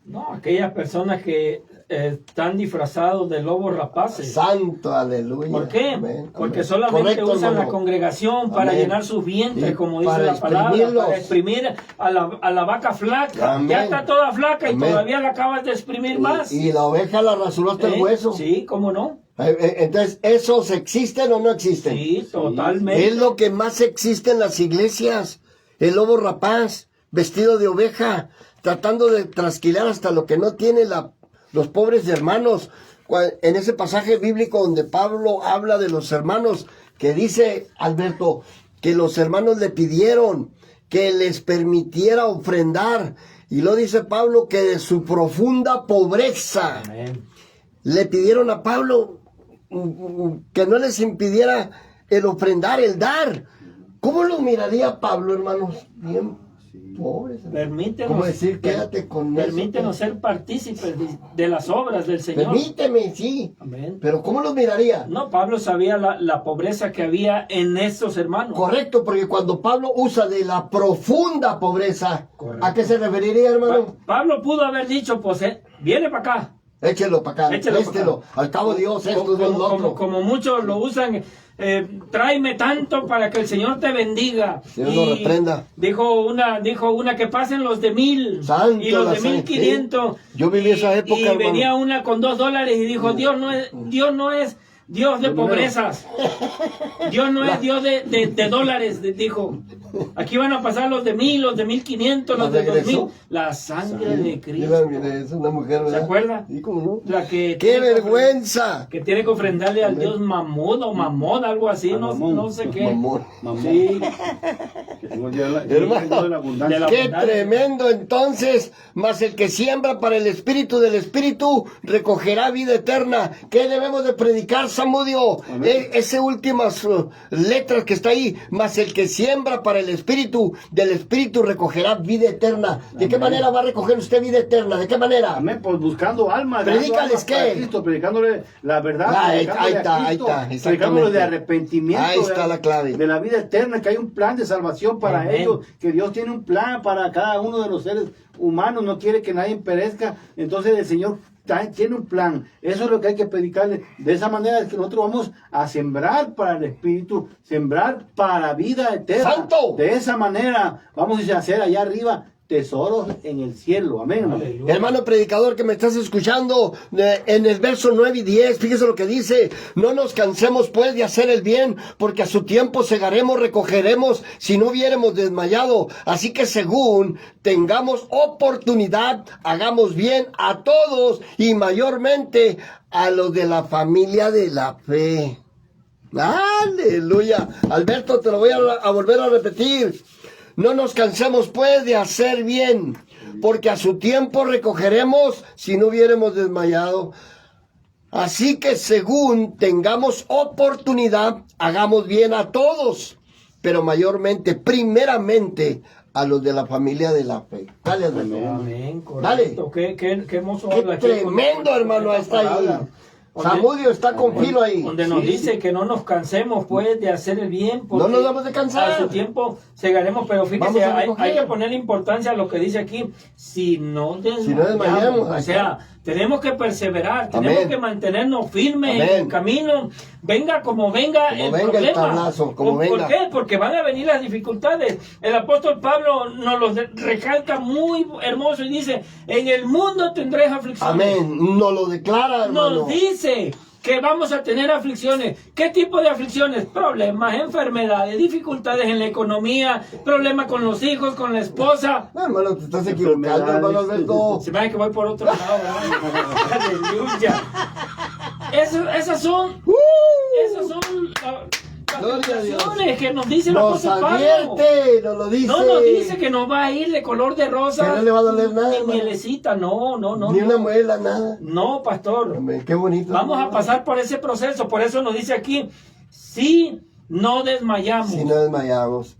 No, aquellas personas que están disfrazados de lobos rapaces. Santo, aleluya. ¿Por qué? Amén, porque amén. solamente Correcto, usan hermano. la congregación para llenar sus vientres, como dice la palabra, para exprimir a la vaca flaca. Amén. Ya está toda flaca y Amén. todavía la acabas de exprimir más. Y la oveja la rasuró hasta el hueso. Sí, ¿cómo no? Entonces, ¿esos existen o no existen? Sí, totalmente. Es lo que más existe en las iglesias. El lobo rapaz, vestido de oveja, tratando de trasquilar hasta lo que no tiene los pobres hermanos. En ese pasaje bíblico donde Pablo habla de los hermanos, que dice, Alberto, que los hermanos le pidieron que les permitiera ofrendar. Y lo dice Pablo que de su profunda pobreza le pidieron a Pablo que no les impidiera el ofrendar, el dar. ¿Cómo lo miraría Pablo, hermanos? Bien pobres. Permítenos, ¿cómo decir? Quédate con permítenos ser partícipes de las obras del Señor. Permíteme, sí. Amén. Pero ¿cómo los miraría? No, Pablo sabía la pobreza que había en estos hermanos. Correcto, porque cuando Pablo usa de la profunda pobreza, correcto, ¿a qué se referiría, hermano? Pablo pudo haber dicho, pues, viene para acá. Échelo para acá, échelo. Al cabo Dios, esto es lo otro. Como muchos lo usan, tráeme tanto para que el Señor te bendiga. Dios lo reprenda. Dijo una que pasen los de 1,000 Santo, y los de 1,500. Sí. Yo viví esa época, y venía una con $2 y dijo, Dios no es Dios de pobrezas. Dios no es Dios de dólares, dijo. Aquí van a pasar los de 1,000, los de 1,500, los de 2,000. La sangre de Cristo. Es una mujer, ¿verdad? ¿Se acuerda? ¿Y cómo no? La que ¡Qué vergüenza! Que tiene que ofrendarle al Dios Mamón o Mamón, algo así, no sé qué. Mamón. Sí. Hermano, qué tremendo. Entonces, mas el que siembra para el espíritu del espíritu recogerá vida eterna. ¿Qué debemos de predicar, Samudio? Ese últimas letras que está ahí, mas el que siembra para el espíritu del espíritu recogerá vida eterna. ¿De qué manera va a recoger usted vida eterna? ¿De qué manera? Amén, pues buscando almas. Predícales qué. Cristo, predicándole la verdad. Ahí está. Predicándole de arrepentimiento. Ahí está la clave. De la vida eterna, que hay un plan de salvación para Amén. ellos, que Dios tiene un plan para cada uno de los seres humanos, no quiere que nadie perezca. Entonces el Señor tiene un plan. Eso es lo que hay que predicarle. De esa manera es que nosotros vamos a sembrar para el Espíritu, sembrar para vida eterna. ¡Santo! De esa manera vamos a hacer allá arriba tesoros en el cielo. Amén. Aleluya. Hermano predicador que me estás escuchando, en el verso 9 y 10, fíjese lo que dice: no nos cansemos pues de hacer el bien, porque a su tiempo segaremos, recogeremos, si no hubiéremos desmayado. Así que según tengamos oportunidad, hagamos bien a todos, y mayormente a los de la familia de la fe. Aleluya. Alberto, te lo voy a volver a repetir. No nos cansemos pues de hacer bien, porque a su tiempo recogeremos si no hubiéramos desmayado. Así que según tengamos oportunidad, hagamos bien a todos, pero mayormente, primeramente, a los de la familia de la fe. Dale, hermano. Amén, correcto. Dale. Qué hermoso. Qué tremendo, hermano, está ahí. Samudio está con filo ahí. Donde nos dice que no nos cansemos pues de hacer el bien, porque no nos vamos de cansar. A su tiempo segaremos, pero fíjese, hay que ponerle importancia a lo que dice aquí: si no desmayamos, o sea, tenemos que perseverar, tenemos que mantenernos firmes en el camino, venga como venga el problema. El tablazo, como venga. ¿Por qué? Porque van a venir las dificultades. El apóstol Pablo nos lo recalca muy hermoso y dice: en el mundo tendréis aflicciones. Amén, nos lo declara, hermano. Nos dice que vamos a tener aflicciones. ¿Qué tipo de aflicciones? Problemas, enfermedades, dificultades en la economía, problemas con los hijos, con la esposa. No, hermano, te estás equivocando, hermano Alberto. Se me hace que voy por otro lado, ¿verdad? Aleluya. Esas son las aflicciones que nos dice el apóstol Pablo. Nos lo dice. No nos dice que nos va a ir de color de rosa. Que no le va a doler nada. Ni mielecita, no. Ni una muela, nada. No, pastor. Qué bonito. Vamos a pasar por ese proceso. Por eso nos dice aquí: si no desmayamos. Si no desmayamos.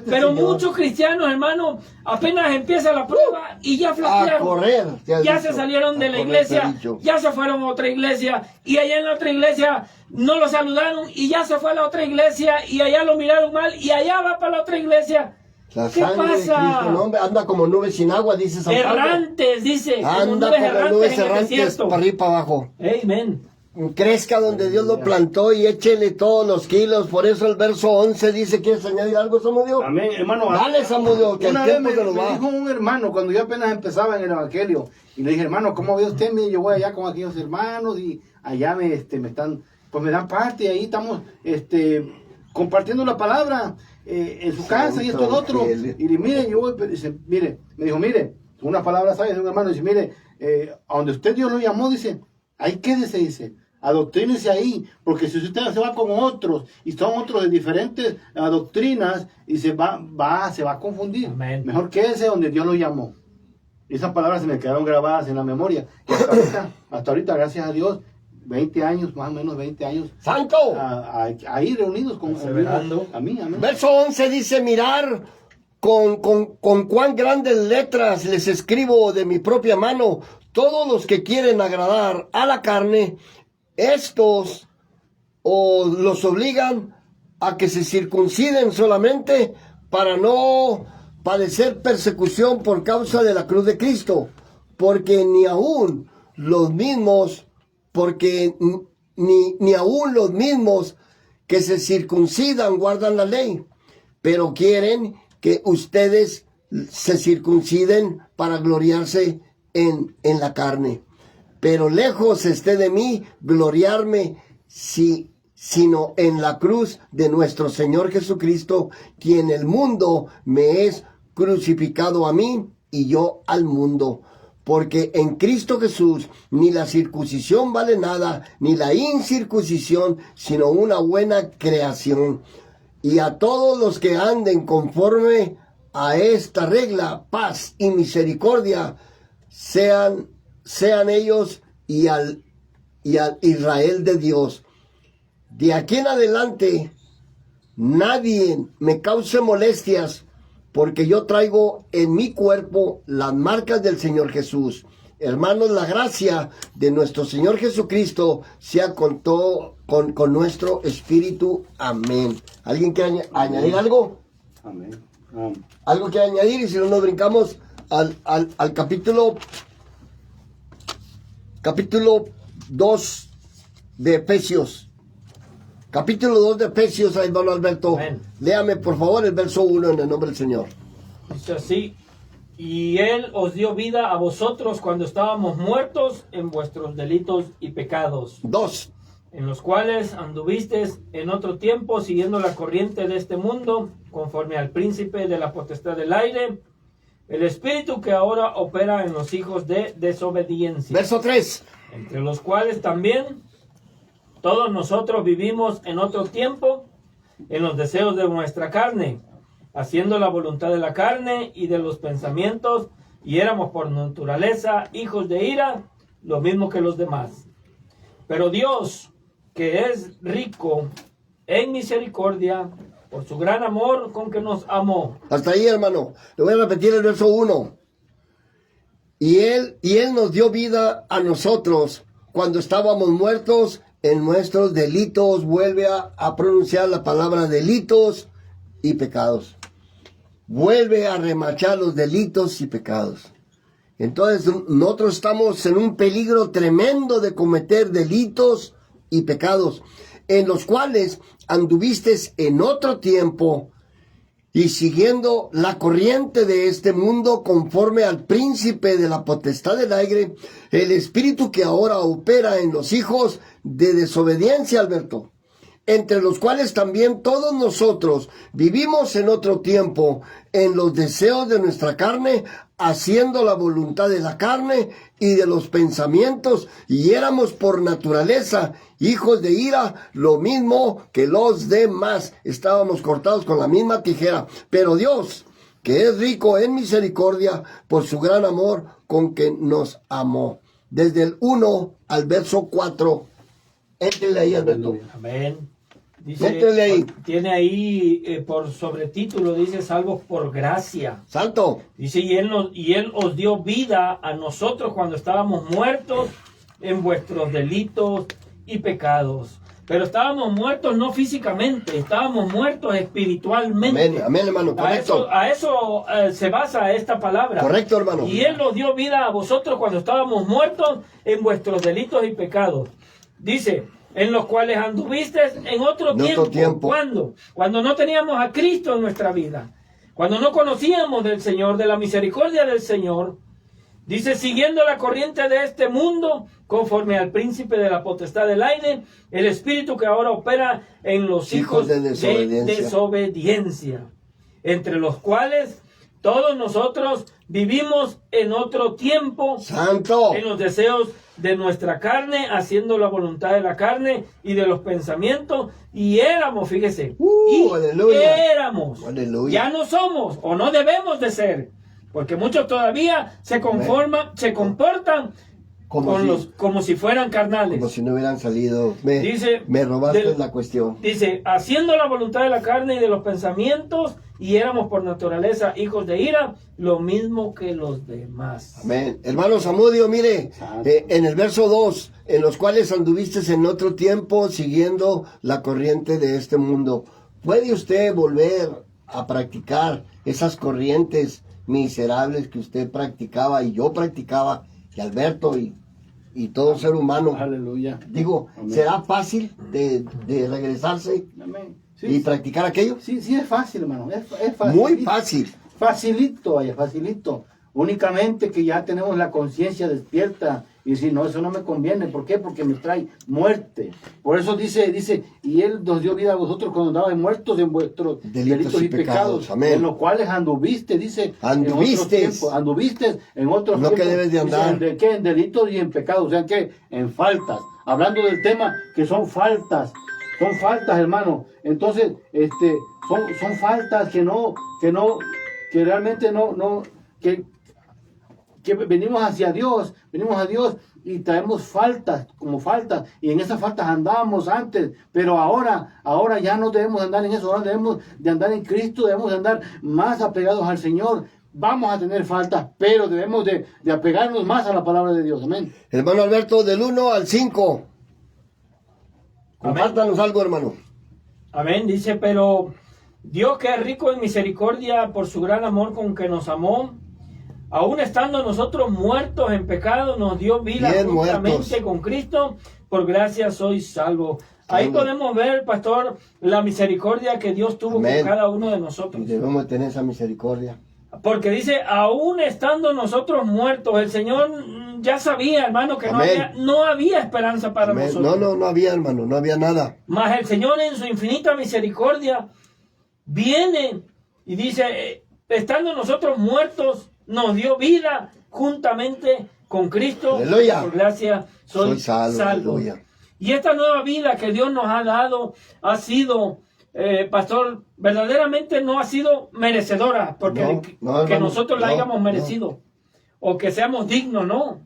Pero muchos cristianos, hermano, apenas empieza la prueba y ya flaquearon. A correr. Ya se salieron de la iglesia, ya se fueron a otra iglesia, y allá en la otra iglesia no lo saludaron, y ya se fue a la otra iglesia, y allá lo miraron mal, y allá va para la otra iglesia. ¿Qué pasa? No, anda como nubes sin agua, dice San Pablo. Errantes, dice. Anda como nubes errantes, para arriba y para abajo. Amén. Crezca donde Dios lo plantó y échele todos los kilos. Por eso el verso 11 dice: ¿quieres añadir algo, Samudio? Amén, hermano. Dale, Samudio, que el tiempo se nos va. Me dijo un hermano cuando yo apenas empezaba en el evangelio, y le dije: hermano, ¿cómo ve usted? Yo voy allá con aquellos hermanos y allá me dan parte, y ahí estamos compartiendo la palabra en su casa y esto y lo otro. Y mire, me dijo: mire, una palabra sabia de un hermano, dice: mire, a donde usted Dios lo llamó, dice, ahí quédese, dice, adoctrínese ahí, porque si usted se va con otros, y son otros de diferentes doctrinas, y se va a confundir. Amén. Mejor quédese donde Dios lo llamó. Y esas palabras se me quedaron grabadas en la memoria. Y hasta ahorita, gracias a Dios, 20 años, más o menos 20 años. ¡Santo! Ahí reunidos con a mí. Verso 11 dice: mirar con cuán grandes letras les escribo de mi propia mano. Todos los que quieren agradar a la carne, estos los obligan a que se circunciden solamente para no padecer persecución por causa de la cruz de Cristo, porque ni aún los mismos, porque ni aún los mismos que se circuncidan guardan la ley, pero quieren que ustedes se circunciden para gloriarse en la carne. Pero lejos esté de mí gloriarme, sino en la cruz de nuestro Señor Jesucristo, quien el mundo me es crucificado a mí y yo al mundo. Porque en Cristo Jesús ni la circuncisión vale nada, ni la incircuncisión, sino una buena creación. Y a todos los que anden conforme a esta regla, paz y misericordia, sean ellos y al Israel de Dios. De aquí en adelante, nadie me cause molestias, porque yo traigo en mi cuerpo las marcas del Señor Jesús. Hermanos, la gracia de nuestro Señor Jesucristo sea con nuestro espíritu. Amén. ¿Alguien quiere añadir algo? Amén. ¿Algo que añadir? Y si no, nos brincamos al capítulo 2 de Efesios. Capítulo 2 de Efesios, hermano Alberto. Amén. Léame por favor el verso 1 en el nombre del Señor. Dice así: y Él os dio vida a vosotros cuando estábamos muertos en vuestros delitos y pecados. 2. En los cuales anduvisteis en otro tiempo siguiendo la corriente de este mundo, conforme al príncipe de la potestad del aire, el espíritu que ahora opera en los hijos de desobediencia. Verso 3. Entre los cuales también todos nosotros vivimos en otro tiempo en los deseos de nuestra carne, haciendo la voluntad de la carne y de los pensamientos, y éramos por naturaleza hijos de ira, lo mismo que los demás. Pero Dios, que es rico en misericordia, por su gran amor con que nos amó. Hasta ahí, hermano. Le voy a repetir el verso 1. Y él nos dio vida a nosotros cuando estábamos muertos en nuestros delitos. Vuelve a pronunciar la palabra delitos y pecados. Vuelve a remachar los delitos y pecados. Entonces nosotros estamos en un peligro tremendo de cometer delitos y pecados, en los cuales anduviste en otro tiempo y siguiendo la corriente de este mundo, conforme al príncipe de la potestad del aire, el espíritu que ahora opera en los hijos de desobediencia, Alberto, entre los cuales también todos nosotros vivimos en otro tiempo en los deseos de nuestra carne, haciendo la voluntad de la carne y de los pensamientos, y éramos por naturaleza hijos de ira, lo mismo que los demás. Estábamos cortados con la misma tijera, pero Dios, que es rico en misericordia, por su gran amor con que nos amó. Desde el 1 al verso 4. Éntrele ahí, Alberto. Amén. Dice, Éntrele ahí. Tiene ahí por sobretítulo, dice salvos por gracia. Santo. Dice, y él os dio vida a nosotros cuando estábamos muertos en vuestros delitos y pecados. Pero estábamos muertos no físicamente, estábamos muertos espiritualmente. Amén, amén, hermano, correcto. A eso se basa esta palabra. Correcto, hermano. Y Él nos dio vida a vosotros cuando estábamos muertos en vuestros delitos y pecados. Dice, en los cuales anduvisteis en otro tiempo. ¿Cuándo? Cuando no teníamos a Cristo en nuestra vida. Cuando no conocíamos del Señor, de la misericordia del Señor. Dice, siguiendo la corriente de este mundo, conforme al príncipe de la potestad del aire, el espíritu que ahora opera en los hijos de desobediencia, entre los cuales todos nosotros vivimos en otro tiempo, Santo, en los deseos de nuestra carne, haciendo la voluntad de la carne y de los pensamientos, y éramos, fíjese, éramos, aleluya. Ya no somos, o no debemos de ser, porque muchos todavía se conforman, se comportan como si fueran carnales. Como si no hubieran salido. Me robaste la cuestión. Dice, haciendo la voluntad de la carne y de los pensamientos, y éramos por naturaleza hijos de ira, lo mismo que los demás. Amén. Hermano Samudio, mire, en el verso 2, en los cuales anduviste en otro tiempo siguiendo la corriente de este mundo. ¿Puede usted volver a practicar esas corrientes miserables que usted practicaba y yo practicaba, y Alberto y y todo ser humano. Aleluya. Digo, Amén. ¿será fácil de regresarse Amén. Sí, y practicar aquello? Sí, es fácil, hermano. Es fácil. Muy fácil. Facilito, vaya, facilito. Únicamente que ya tenemos la conciencia despierta y decir, no, eso no me conviene. ¿Por qué? Porque me trae muerte. Por eso dice, y Él nos dio vida a vosotros cuando andaban muertos en vuestros delitos y pecados. Amén. En los cuales anduviste, dice. Anduviste en otros no tiempos. Que debes de andar. Dice, ¿en qué? En delitos y en pecados. O sea, ¿qué? En faltas. Hablando del tema que son faltas. Son faltas, hermano. Entonces, son faltas que realmente que venimos hacia Dios, venimos a Dios y traemos faltas, y en esas faltas andábamos antes, pero ahora ya no debemos andar en eso, ahora debemos de andar en Cristo, debemos de andar más apegados al Señor. Vamos a tener faltas, pero debemos de apegarnos más a la palabra de Dios, amén. Hermano Alberto, del 1 al 5. Compártanos algo, hermano. Amén, dice, pero Dios, que es rico en misericordia por su gran amor con que nos amó, aún estando nosotros muertos en pecado, nos dio vida juntamente con Cristo, por gracia sois salvos. Ahí podemos ver, pastor, la misericordia que Dios tuvo con cada uno de nosotros. Y debemos tener esa misericordia. Porque dice, aún estando nosotros muertos, el Señor ya sabía, hermano, que no había esperanza para nosotros. No había, hermano, no había nada. Mas el Señor en su infinita misericordia viene y dice, estando nosotros muertos, nos dio vida juntamente con Cristo. Aleluya. Por gracia soy salvo. Y esta nueva vida que Dios nos ha dado ha sido, pastor, verdaderamente no ha sido merecedora, porque que nosotros la hayamos merecido, o que seamos dignos, no.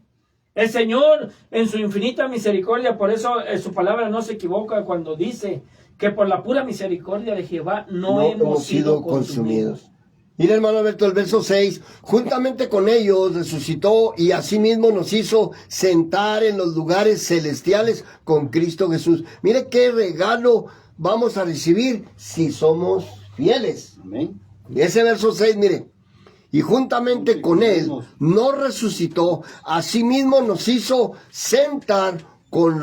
El Señor, en su infinita misericordia, por eso su palabra no se equivoca cuando dice que por la pura misericordia de Jehová no hemos sido consumidos. Mira, hermano Alberto, el verso 6, juntamente con ellos resucitó y asimismo nos hizo sentar en los lugares celestiales con Cristo Jesús. Mire qué regalo vamos a recibir si somos fieles. Amén. Y ese verso 6, mire, y juntamente con él nos resucitó, asimismo nos hizo sentar con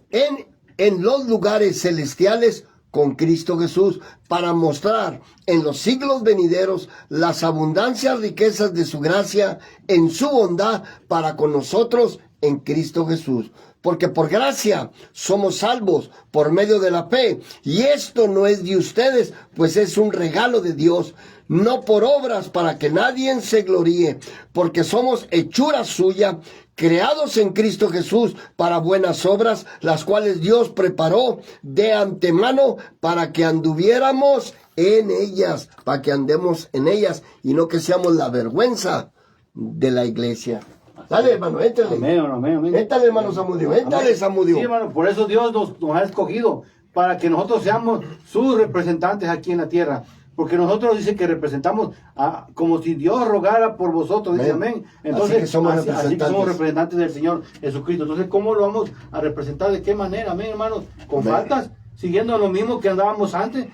en los lugares celestiales con Cristo Jesús, para mostrar en los siglos venideros las abundancias riquezas de su gracia en su bondad para con nosotros en Cristo Jesús. Porque por gracia somos salvos por medio de la fe, y esto no es de ustedes, pues es un regalo de Dios, no por obras para que nadie se gloríe, porque somos hechura suya, creados en Cristo Jesús para buenas obras, las cuales Dios preparó de antemano para que anduviéramos en ellas, para que andemos en ellas, y no que seamos la vergüenza de la iglesia. Dale, hermano, éntale. Amén. Éntale, hermano Samudio, éntale, Samudio. Sí, hermano, por eso Dios nos ha escogido, para que nosotros seamos sus representantes aquí en la tierra. Porque nosotros dice que representamos como si Dios rogara por vosotros, dice amén. Entonces, así que somos representantes del Señor Jesucristo. Entonces, ¿cómo lo vamos a representar? ¿De qué manera? Amén, hermanos. Con faltas, siguiendo lo mismo que andábamos antes,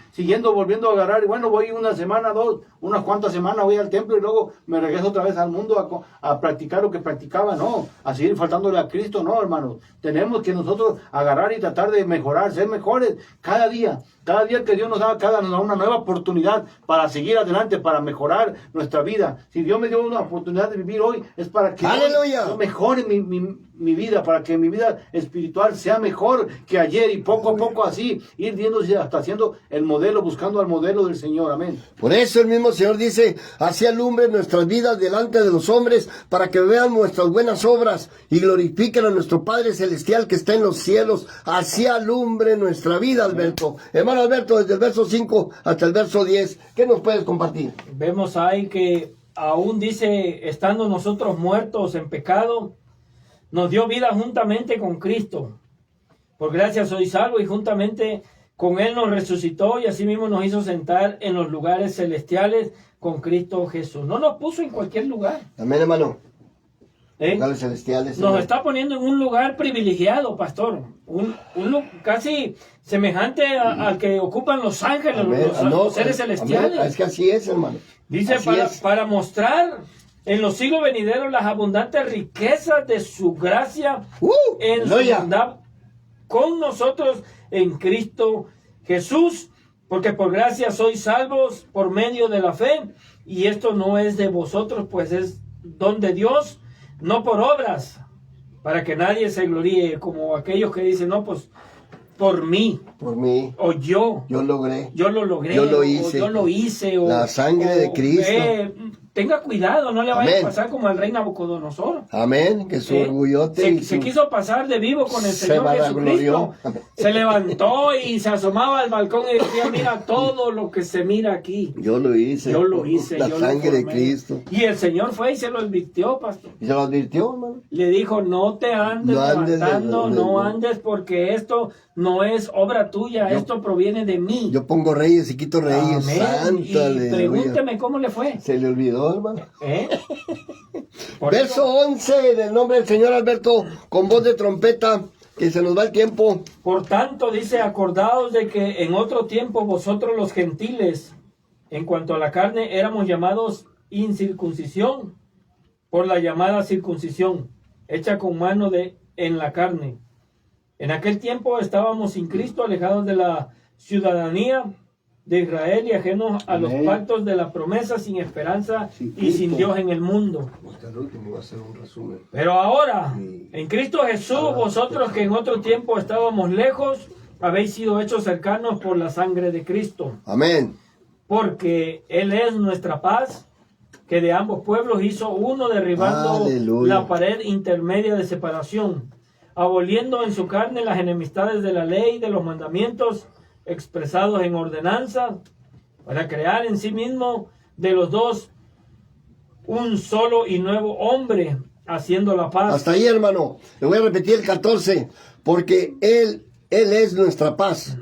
volviendo a agarrar. Y bueno, voy una semana, unas cuantas semanas voy al templo y luego me regreso otra vez al mundo a practicar lo que practicaba. No, a seguir faltándole a Cristo, no, hermanos. Tenemos que nosotros agarrar y tratar de mejorar, ser mejores cada día. Cada día que Dios nos da una nueva oportunidad para seguir adelante, para mejorar nuestra vida. Si Dios me dio una oportunidad de vivir hoy, es para que yo mejore mi vida, para que mi vida espiritual sea mejor que ayer, y poco a poco así, ir viéndose hasta haciendo el modelo, buscando al modelo del Señor. Amén. Por eso el mismo Señor dice, así alumbre nuestras vidas delante de los hombres, para que vean nuestras buenas obras y glorifiquen a nuestro Padre Celestial que está en los cielos. Así alumbre nuestra vida, Alberto. Hermano Alberto, desde el verso 5 hasta el verso 10, ¿qué nos puedes compartir? Vemos ahí que aún dice, estando nosotros muertos en pecado, nos dio vida juntamente con Cristo. Por gracia soy salvo, y juntamente con él nos resucitó, y asimismo nos hizo sentar en los lugares celestiales con Cristo Jesús. No nos puso en cualquier lugar. Amén, hermano. Lugares celestiales. Nos está poniendo en un lugar privilegiado, pastor. Un casi semejante al que ocupan los ángeles, los seres celestiales. Es que así es, hermano. Dice, para mostrar en los siglos venideros las abundantes riquezas de su gracia en su bondad con nosotros en Cristo Jesús, porque por gracia sois salvos por medio de la fe, y esto no es de vosotros, pues es don de Dios, no por obras, para que nadie se gloríe, como aquellos que dicen, no, pues por mí, o yo lo logré, yo lo hice, o yo lo hice, o la sangre de Cristo. Tenga cuidado, no le vaya a pasar como al rey Nabucodonosor. Amén, que su orgullote. Se quiso pasar de vivo con el Señor Jesucristo. Se levantó y se asomaba al balcón y decía, mira todo lo que se mira aquí. Yo lo hice. La sangre de Cristo. Y el Señor fue y se lo advirtió, pastor. ¿Y se lo advirtió, hermano? Le dijo, no te andes levantando, no andes, porque esto no es obra tuya, esto proviene de mí. Yo pongo reyes y quito reyes. Amén. Y pregúnteme cómo le fue. Se le olvidó, hermano. Verso 11 del nombre del Señor Alberto, con voz de trompeta, que se nos va el tiempo. Por tanto, dice, acordaos de que en otro tiempo vosotros los gentiles, en cuanto a la carne, éramos llamados incircuncisión, por la llamada circuncisión, hecha con mano en la carne. En aquel tiempo estábamos sin Cristo, alejados de la ciudadanía de Israel y ajenos a los pactos de la promesa, sin esperanza y sin Dios en el mundo. Pero ahora, en Cristo Jesús, vosotros que en otro tiempo estábamos lejos, habéis sido hechos cercanos por la sangre de Cristo. Amén. Porque Él es nuestra paz, que de ambos pueblos hizo uno, derribando la pared intermedia de separación, aboliendo en su carne las enemistades de la ley, de los mandamientos expresados en ordenanza, para crear en sí mismo de los dos un solo y nuevo hombre, haciendo la paz. Hasta ahí, hermano. Le voy a repetir el 14, porque Él es nuestra paz,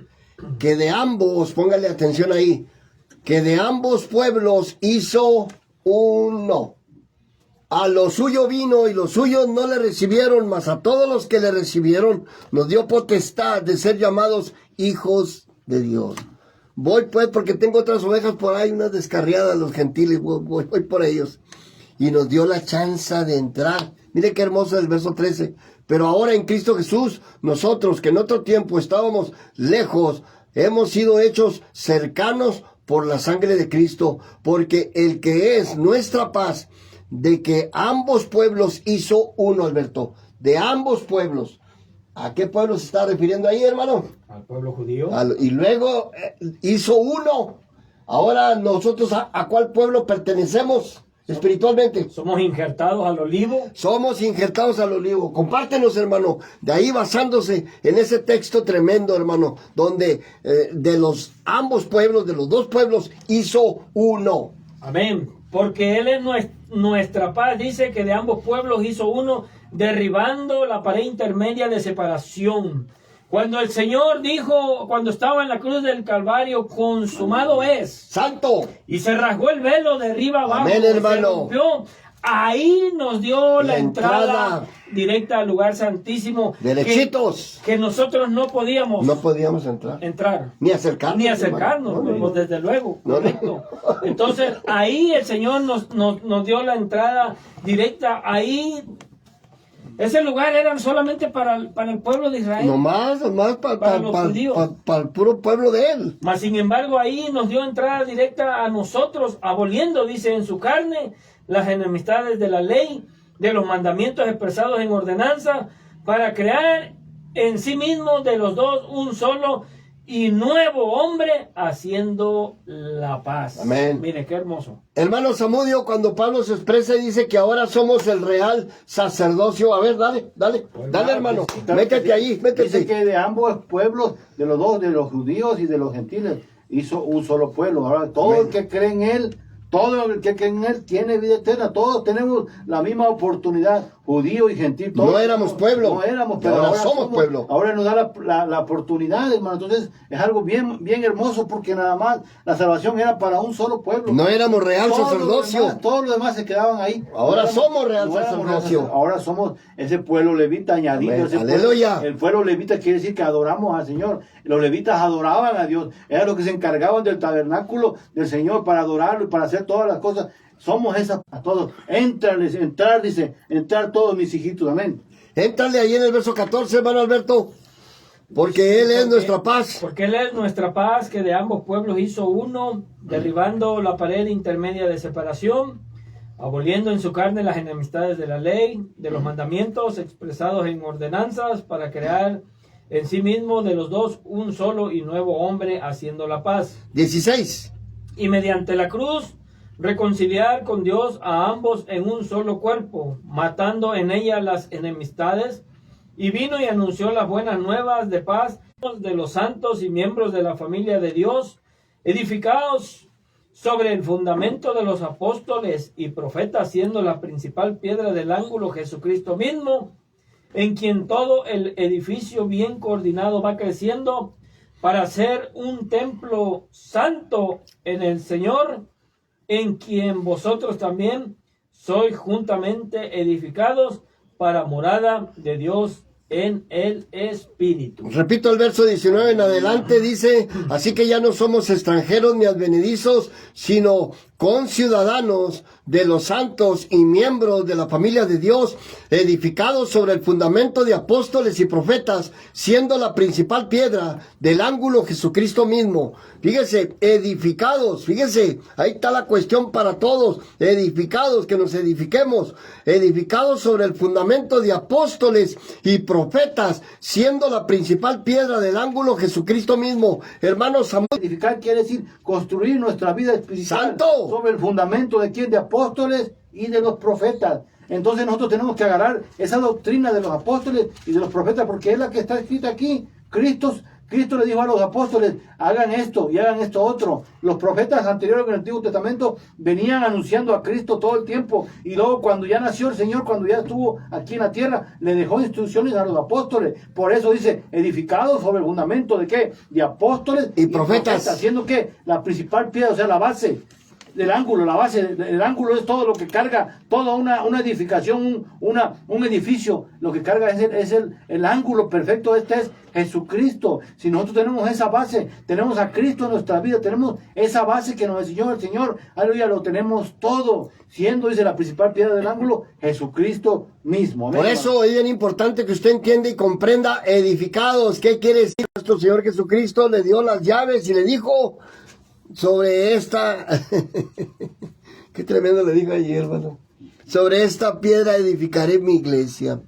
que de ambos, póngale atención ahí, que de ambos pueblos hizo uno. A lo suyo vino y los suyos no le recibieron, mas a todos los que le recibieron nos dio potestad de ser llamados hijos de Dios. Voy pues, porque tengo otras ovejas por ahí, unas descarriadas, los gentiles, voy por ellos. Y nos dio la chance de entrar. Mire qué hermoso el verso 13. Pero ahora en Cristo Jesús, nosotros que en otro tiempo estábamos lejos, hemos sido hechos cercanos por la sangre de Cristo, porque el que es nuestra paz, de que ambos pueblos hizo uno, Alberto, de ambos pueblos. ¿A qué pueblo se está refiriendo ahí, hermano? Al pueblo judío. Y luego hizo uno. Ahora nosotros, ¿a cuál pueblo pertenecemos espiritualmente? Somos injertados al olivo. Somos injertados al olivo. Compártenos, hermano. De ahí basándose en ese texto tremendo, hermano, donde de los ambos pueblos, de los dos pueblos, hizo uno. Amén. Porque Él es nuestra paz. Dice que de ambos pueblos hizo uno, derribando la pared intermedia de separación. Cuando el Señor dijo, cuando estaba en la cruz del Calvario, consumado es. Santo. Y se rasgó el velo de arriba abajo. Amén, hermano. Se rompió. Ahí nos dio la entrada directa al lugar santísimo. Derechitos. Que nosotros no podíamos. No podíamos entrar. Ni acercarnos. Ni acercarnos, no, desde luego. Correcto. Entonces, ahí el Señor nos dio la entrada directa. Ahí. Ese lugar era solamente para el pueblo de Israel. Nomás para los judíos. Para el puro pueblo de Él. Mas sin embargo, ahí nos dio entrada directa a nosotros, aboliendo, dice, en su carne las enemistades de la ley, de los mandamientos expresados en ordenanza, para crear en sí mismo de los dos un solo y nuevo hombre, haciendo la paz. Amén. Mire, qué hermoso. Hermano Zamudio, cuando Pablo se expresa y dice que ahora somos el real sacerdocio. A ver, dale, hermano. Métete ahí, métete. Dice que de ambos pueblos, de los dos, de los judíos y de los gentiles, hizo un solo pueblo. Ahora, todo el que cree en Él, todo el que cree en Él tiene vida eterna. Todos tenemos la misma oportunidad, judío y gentil. Todos no éramos pueblo. No éramos, pero ahora somos pueblo. Ahora nos da la oportunidad, hermano. Entonces es algo bien hermoso, porque nada más la salvación era para un solo pueblo. No éramos real sacerdocio. Todos los demás se quedaban ahí. Ahora somos real sacerdocio. Ahora somos ese pueblo levita añadido. Aleluya. El pueblo levita quiere decir que adoramos al Señor. Los levitas adoraban a Dios. Eran los que se encargaban del tabernáculo del Señor para adorarlo y para hacer todas las cosas. somos esas a todos. Dice, entrar todos mis hijitos, amén. Éntrale ahí en el verso 14, hermano Alberto. Porque Él es nuestra paz. Porque Él es nuestra paz, que de ambos pueblos hizo uno, derribando la pared intermedia de separación, aboliendo en su carne las enemistades de la ley, de los mandamientos expresados en ordenanzas, para crear en sí mismo de los dos un solo y nuevo hombre, haciendo la paz. 16. Y mediante la cruz reconciliar con Dios a ambos en un solo cuerpo, matando en ella las enemistades. Y vino y anunció las buenas nuevas de paz de los santos y miembros de la familia de Dios, edificados sobre el fundamento de los apóstoles y profetas, siendo la principal piedra del ángulo Jesucristo mismo, en quien todo el edificio bien coordinado va creciendo para ser un templo santo en el Señor, en quien vosotros también sois juntamente edificados para morada de Dios en el Espíritu. Repito el verso 19 en adelante, dice: así que ya no somos extranjeros ni advenedizos, sino conciudadanos de los santos y miembros de la familia de Dios, edificados sobre el fundamento de apóstoles y profetas, siendo la principal piedra del ángulo Jesucristo mismo. Fíjese, edificados, fíjese, ahí está la cuestión para todos, edificados, que nos edifiquemos, edificados sobre el fundamento de apóstoles y profetas, siendo la principal piedra del ángulo Jesucristo mismo. Hermanos, edificar quiere decir construir nuestra vida espiritual. ¡Santo! Sobre el fundamento de quién, de apóstoles y de los profetas. Entonces nosotros tenemos que agarrar esa doctrina de los apóstoles y de los profetas, porque es la que está escrita aquí. Cristo le dijo a los apóstoles: hagan esto y hagan esto otro. Los profetas anteriores en el Antiguo Testamento venían anunciando a Cristo todo el tiempo, y luego cuando ya nació el Señor, cuando ya estuvo aquí en la tierra, le dejó instrucciones a los apóstoles. Por eso dice, edificados sobre el fundamento de qué, de apóstoles y profetas, haciendo que la principal piedra, o sea, la base del ángulo, la base del ángulo es todo lo que carga, toda una edificación, un edificio, lo que carga es el ángulo perfecto. Este es Jesucristo. Si nosotros tenemos esa base, tenemos a Cristo en nuestra vida, tenemos esa base que nos enseñó el Señor, aleluya, lo tenemos todo, siendo, dice, la principal piedra del ángulo, Jesucristo mismo. Por eso es bien importante que usted entienda y comprenda, edificados, ¿qué quiere decir? Nuestro Señor Jesucristo le dio las llaves y le dijo: sobre esta, qué tremendo le dijo ayer, hermano, sobre esta piedra edificaré mi iglesia,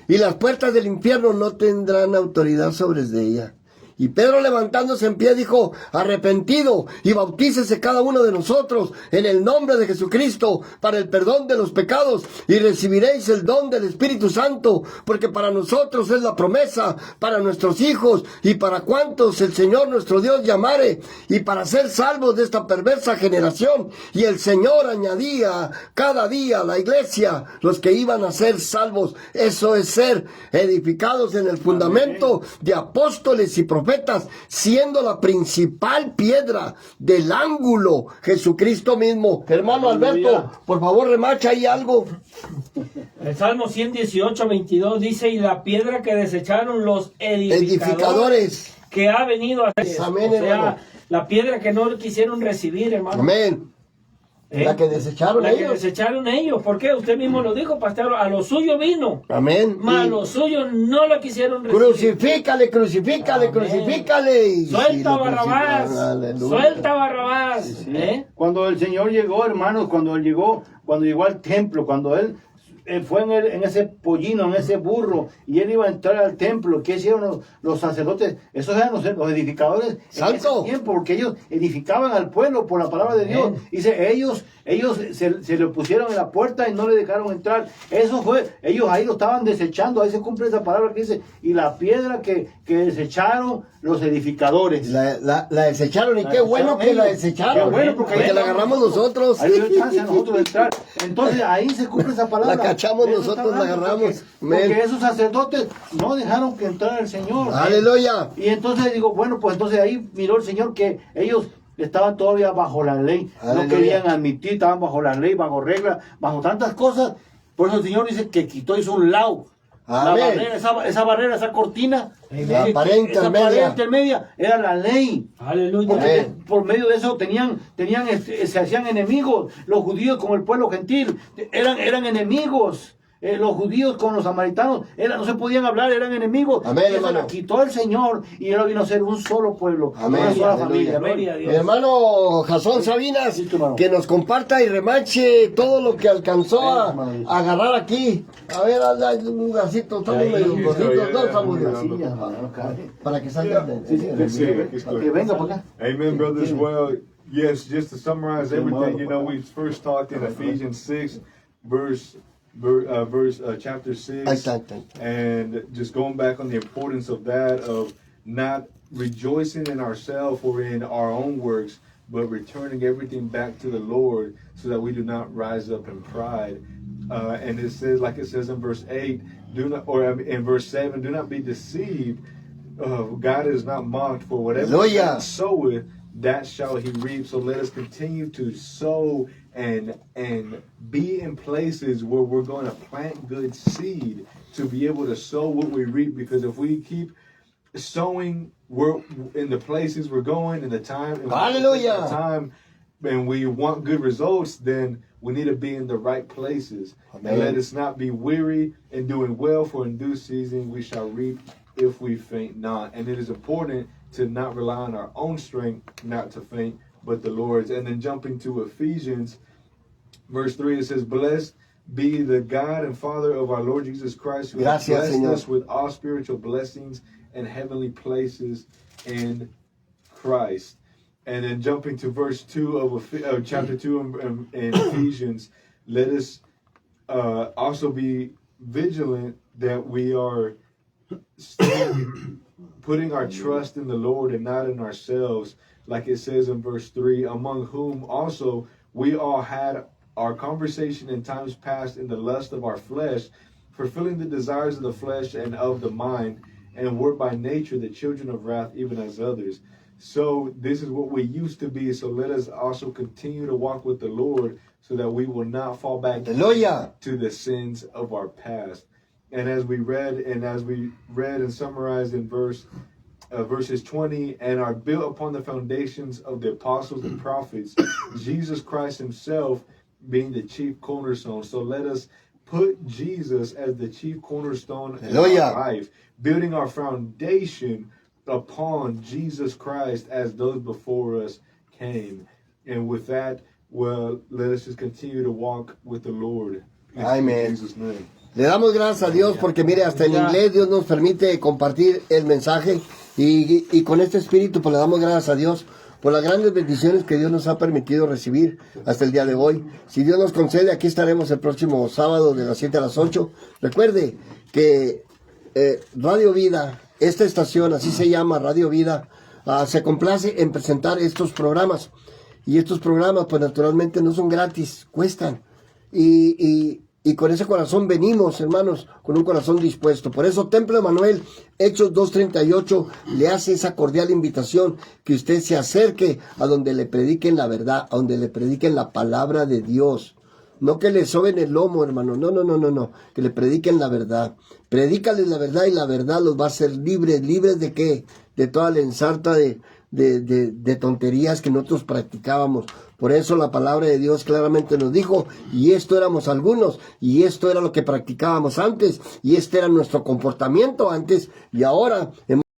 y las puertas del infierno no tendrán autoridad sobre ella. Y Pedro, levantándose en pie, dijo: arrepentido y bautícese cada uno de nosotros en el nombre de Jesucristo para el perdón de los pecados, y recibiréis el don del Espíritu Santo, porque para nosotros es la promesa, para nuestros hijos y para cuantos el Señor nuestro Dios llamare, y para ser salvos de esta perversa generación. Y el Señor añadía cada día a la iglesia los que iban a ser salvos. Eso es ser edificados en el fundamento de apóstoles y profetas, siendo la principal piedra del ángulo Jesucristo mismo. Hermano Alberto, por favor, remacha ahí algo. El Salmo 118, 22 dice: y la piedra que desecharon los edificadores, que ha venido a ser. Amén, o sea, hermano. La piedra que no quisieron recibir, hermano. Amén. La que desecharon ellos. La que desecharon ellos. ¿Por qué? Usted mismo lo dijo, pastor. A lo suyo vino. Amén. Mas a lo suyo no lo quisieron recibir. Crucifícale, crucifícale, Amén. Crucifícale. Suelta Barrabás. Suelta Barrabás. Sí, sí. Cuando el Señor llegó, hermanos, cuando llegó al templo, cuando Él fue en ese pollino, en ese burro, y Él iba a entrar al templo, ¿qué hicieron los sacerdotes? Esos eran los edificadores en ese tiempo, porque ellos edificaban al pueblo por la palabra de Dios. Dice, ellos se le pusieron en la puerta y no le dejaron entrar. Eso fue, ellos ahí lo estaban desechando. Ahí se cumple esa palabra que dice: y la piedra que desecharon los edificadores. La desecharon, y qué bueno que la desecharon. Qué bueno, porque la agarramos nosotros. Ahí dio chance a nosotros de entrar. Entonces ahí se cumple esa palabra. La cachamos nosotros, la agarramos. Porque esos sacerdotes no dejaron que entrara el Señor. Aleluya. Y entonces digo, bueno, pues entonces ahí miró el Señor que ellos estaban todavía bajo la ley. Aleluya. No querían admitir, estaban bajo la ley, bajo reglas, bajo tantas cosas. Por eso el Señor dice que quitó, hizo un lado. Esa barrera, esa cortina, la pared intermedia era la ley. Aleluya. Porque por medio de eso se hacían enemigos. Los judíos con el pueblo gentil eran enemigos. Los judíos con los samaritanos no se podían hablar, eran enemigos. Amén, y eso la quitó el Señor y él vino a ser un solo pueblo, una sola familia. Mi hermano Jasón Sabinas, que nos comparta y remanche todo lo que alcanzó a agarrar aquí. A ver, hazle un lugarcito, estamos medio gorditos, no estamos para que salga. Que venga por acá. Amen, brothers. Well, yes, just to summarize everything, we first talked in Ephesians 6, chapter 6, and just going back on the importance of that, of not rejoicing in ourselves or in our own works, but returning everything back to the Lord so that we do not rise up in pride. And it says, like it says in verse 8, in verse 7, do not be deceived. God is not mocked, for whatever man soweth, that shall he reap. So let us continue to sow and be in places where we're going to plant good seed to be able to sow what we reap. Because if we keep sowing, we're in the places we're going in the time, and we want good results, then we need to be in the right places. Amen. And let us not be weary in doing well, for in due season we shall reap if we faint not. And it is important to not rely on our own strength, not to faint, but the Lord's. And then jumping to Ephesians, verse 3, it says, blessed be the God and Father of our Lord Jesus Christ, who has blessed us with all spiritual blessings and heavenly places in Christ. And then jumping to verse 2 of chapter 2 in Ephesians, let us also be vigilant that we are putting our trust in the Lord and not in ourselves, like it says in verse 3, among whom also we all had our conversation in times past in the lust of our flesh, fulfilling the desires of the flesh and of the mind, and were by nature the children of wrath, even as others. So this is what we used to be. So let us also continue to walk with the Lord so that we will not fall back to the sins of our past. And as we read and summarized in verses 20, and are built upon the foundations of the apostles and prophets, Jesus Christ himself being the chief cornerstone. So let us put Jesus as the chief cornerstone in our life, building our foundation upon Jesus Christ as those before us came. And with that, well, let us just continue to walk with the Lord. Amen. In Jesus' name. Le damos gracias a Dios porque mire, hasta en inglés Dios nos permite compartir el mensaje y con este espíritu pues le damos gracias a Dios por las grandes bendiciones que Dios nos ha permitido recibir hasta el día de hoy. Si Dios nos concede, aquí estaremos el próximo sábado de las 7 a las 8. Recuerde que Radio Vida, esta estación, así se llama, Radio Vida, se complace en presentar estos programas. Y estos programas, pues naturalmente no son gratis, cuestan. Y con ese corazón venimos, hermanos, con un corazón dispuesto. Por eso Templo Emanuel, Hechos 2:38, le hace esa cordial invitación que usted se acerque a donde le prediquen la verdad, a donde le prediquen la palabra de Dios. No que le soben el lomo, hermano, no, que le prediquen la verdad. Predícales la verdad y la verdad los va a hacer libres. ¿Libres de qué? De toda la ensarta de tonterías que nosotros practicábamos. Por eso la palabra de Dios claramente nos dijo, y esto éramos algunos, y esto era lo que practicábamos antes, y este era nuestro comportamiento antes, y ahora hemos